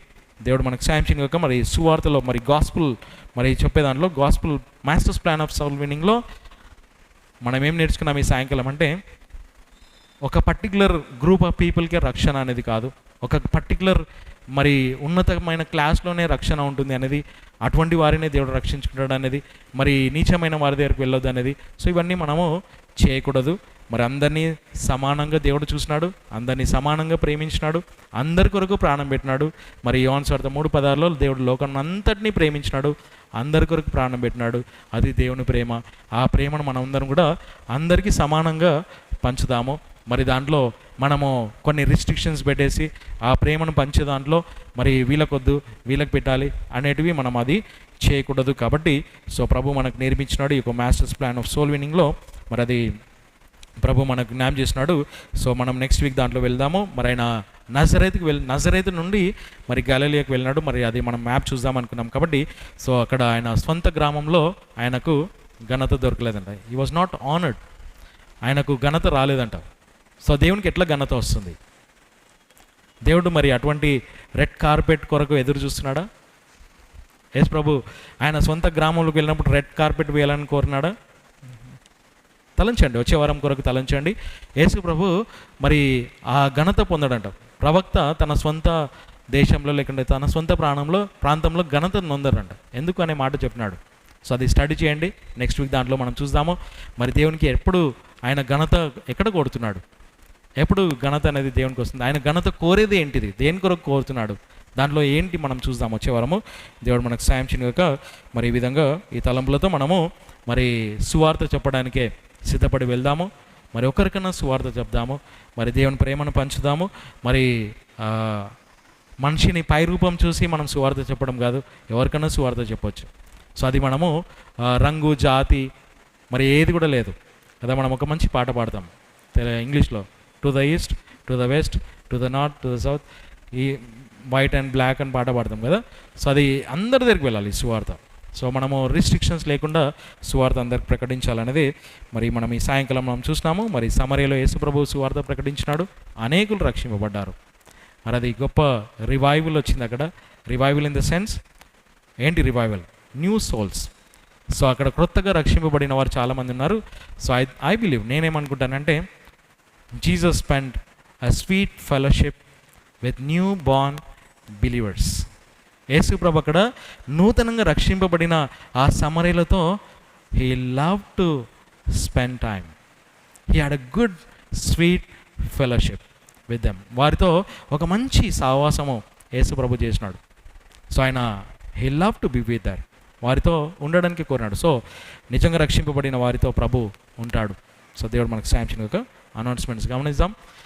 దేవుడు మనకు సాయం చేయక మరి సువార్తలో మరి గాస్పుల్ మరి చెప్పేదాంట్లో gospel masters plan of soul విన్నింగ్లో మనం ఏం నేర్చుకున్నాం ఈ సాయంకాలం అంటే, ఒక పర్టికులర్ గ్రూప్ ఆఫ్ పీపుల్కే రక్షణ అనేది కాదు, ఒక పర్టికులర్ మరి ఉన్నతమైన క్లాస్లోనే రక్షణ ఉంటుంది అనేది, అటువంటి వారినే దేవుడు రక్షించుకుంటాడు అనేది, మరి నీచమైన వారి దగ్గరికి వెళ్ళొద్దు అనేది. సో ఇవన్నీ మనము చేయకూడదు. మరి అందరినీ సమానంగా దేవుడు చూసినాడు, అందరినీ సమానంగా ప్రేమించినాడు, అందరి కొరకు ప్రాణం పెట్టినాడు. మరి యోహాను సువార్త 3:16లో దేవుడు లోకం అంతటినీ ప్రేమించినాడు, అందరి కొరకు ప్రాణం పెట్టినాడు. అది దేవుని ప్రేమ. ఆ ప్రేమను మనం అందరం కూడా అందరికీ సమానంగా పంచుదాము. మరి దాంట్లో మనము కొన్ని రిస్ట్రిక్షన్స్ పెట్టేసి ఆ ప్రేమను పంచే దాంట్లో మరి వీళ్ళకొద్దు వీళ్ళకి పెట్టాలి అనేటివి మనం అది చేయకూడదు. కాబట్టి సో ప్రభు మనకు నేర్పించినాడు ఈ యొక్క మాస్టర్స్ ప్లాన్ ఆఫ్ సోల్ విన్నింగ్లో, మరి అది ప్రభు మనకు జ్ఞాపకం చేసినాడు. సో మనం నెక్స్ట్ వీక్ దాంట్లో వెళ్దాము. మరి ఆయన నజరేతు నుండి మరి గలిలయకు వెళ్ళినాడు. మరి అది మనం మ్యాప్ చూద్దాం అనుకున్నాం. కాబట్టి సో అక్కడ ఆయన స్వంత గ్రామంలో ఆయనకు ఘనత దొరకలేదంట, హీ వాజ్ నాట్ ఆనర్డ్, ఆయనకు ఘనత రాలేదంట. సో దేవునికి ఎట్లా ఘనత వస్తుంది? దేవుడు మరి అటువంటి రెడ్ కార్పెట్ కొరకు ఎదురు చూస్తున్నాడా? యేసు ప్రభు ఆయన సొంత గ్రామంలోకి వెళ్ళినప్పుడు రెడ్ కార్పెట్ వేయాలని కోరినాడా? తలంచండి, వచ్చే వారం కొరకు తలంచండి. యేసు ప్రభు మరి ఆ ఘనత పొందడంట. ప్రవక్త తన సొంత దేశంలో లేకుంటే తన సొంత ప్రాంతంలో ఘనత నొందరంట. ఎందుకు అనే మాట చెప్పినాడు. సో అది స్టడీ చేయండి. నెక్స్ట్ వీక్ దాంట్లో మనం చూద్దాము. మరి దేవునికి ఎప్పుడు ఆయన ఘనత ఎక్కడ కోరుతున్నాడు, ఎప్పుడు ఘనత అనేది దేవునికి వస్తుంది, ఆయన ఘనత కోరేది ఏంటిది, దేని కొరకు కోరుతున్నాడు, దాంట్లో ఏంటి మనం చూద్దాం వచ్చే వారము. దేవుడు మనకు సాయం చేయక మరి ఈ విధంగా ఈ తలంపులతో మనము మరి సువార్త చెప్పడానికే సిద్ధపడి వెళ్దాము. మరి ఒకరికన్నా సువార్త చెప్దాము, మరి దేవుని ప్రేమను పంచుదాము. మరి మనిషిని పై రూపం చూసి మనం సువార్త చెప్పడం కాదు, ఎవరికన్నా సువార్త చెప్పొచ్చు. సో అది మనము రంగు జాతి మరి ఏది కూడా లేదు కదా. మనం ఒక మంచి పాట పాడతాం ఇంగ్లీష్లో, to the east, to the west, to the north, to the south, ఈ వైట్ అండ్ బ్లాక్ అని పాట పాడతాం కదా. సో అది అందరి దగ్గరికి వెళ్ళాలి సువార్త. సో మనము రిస్ట్రిక్షన్స్ లేకుండా సువార్త అందరికి ప్రకటించాలనేది మరి మనం ఈ సాయంకాలం మనం చూసినాము. మరి సమరయలో యేసుప్రభు సువార్త ప్రకటించినాడు, అనేకులు రక్షింపబడ్డారు. మరి అది గొప్ప రివైవల్ వచ్చింది అక్కడ. రివైవల్ ఇన్ ద సెన్స్ ఏంటి రివైవల్? New souls. సో అక్కడ క్రొత్తగా రక్షింపబడిన వారు చాలామంది ఉన్నారు. సో ఐ బిలీవ్, నేనేమనుకుంటానంటే Jesus spend a sweet fellowship with new born believers. యేసుప్రభు అక్కడ నూతనంగా రక్షింపబడిన ఆ సమరయులతో he love to spend time. He had a good sweet fellowship with them. వారితో ఒక మంచి సహవాసము యేసుప్రభు చేసినాడు. సో ఆయన he love to be with there, వారితో ఉండడానికి కోరినాడు. సో నిజంగా రక్షింపబడిన వారితో ప్రభు ఉంటాడు. సో దేవుడు మనకు సాయం చేయక అనౌన్స్మెంట్స్ గమనిద్దాం.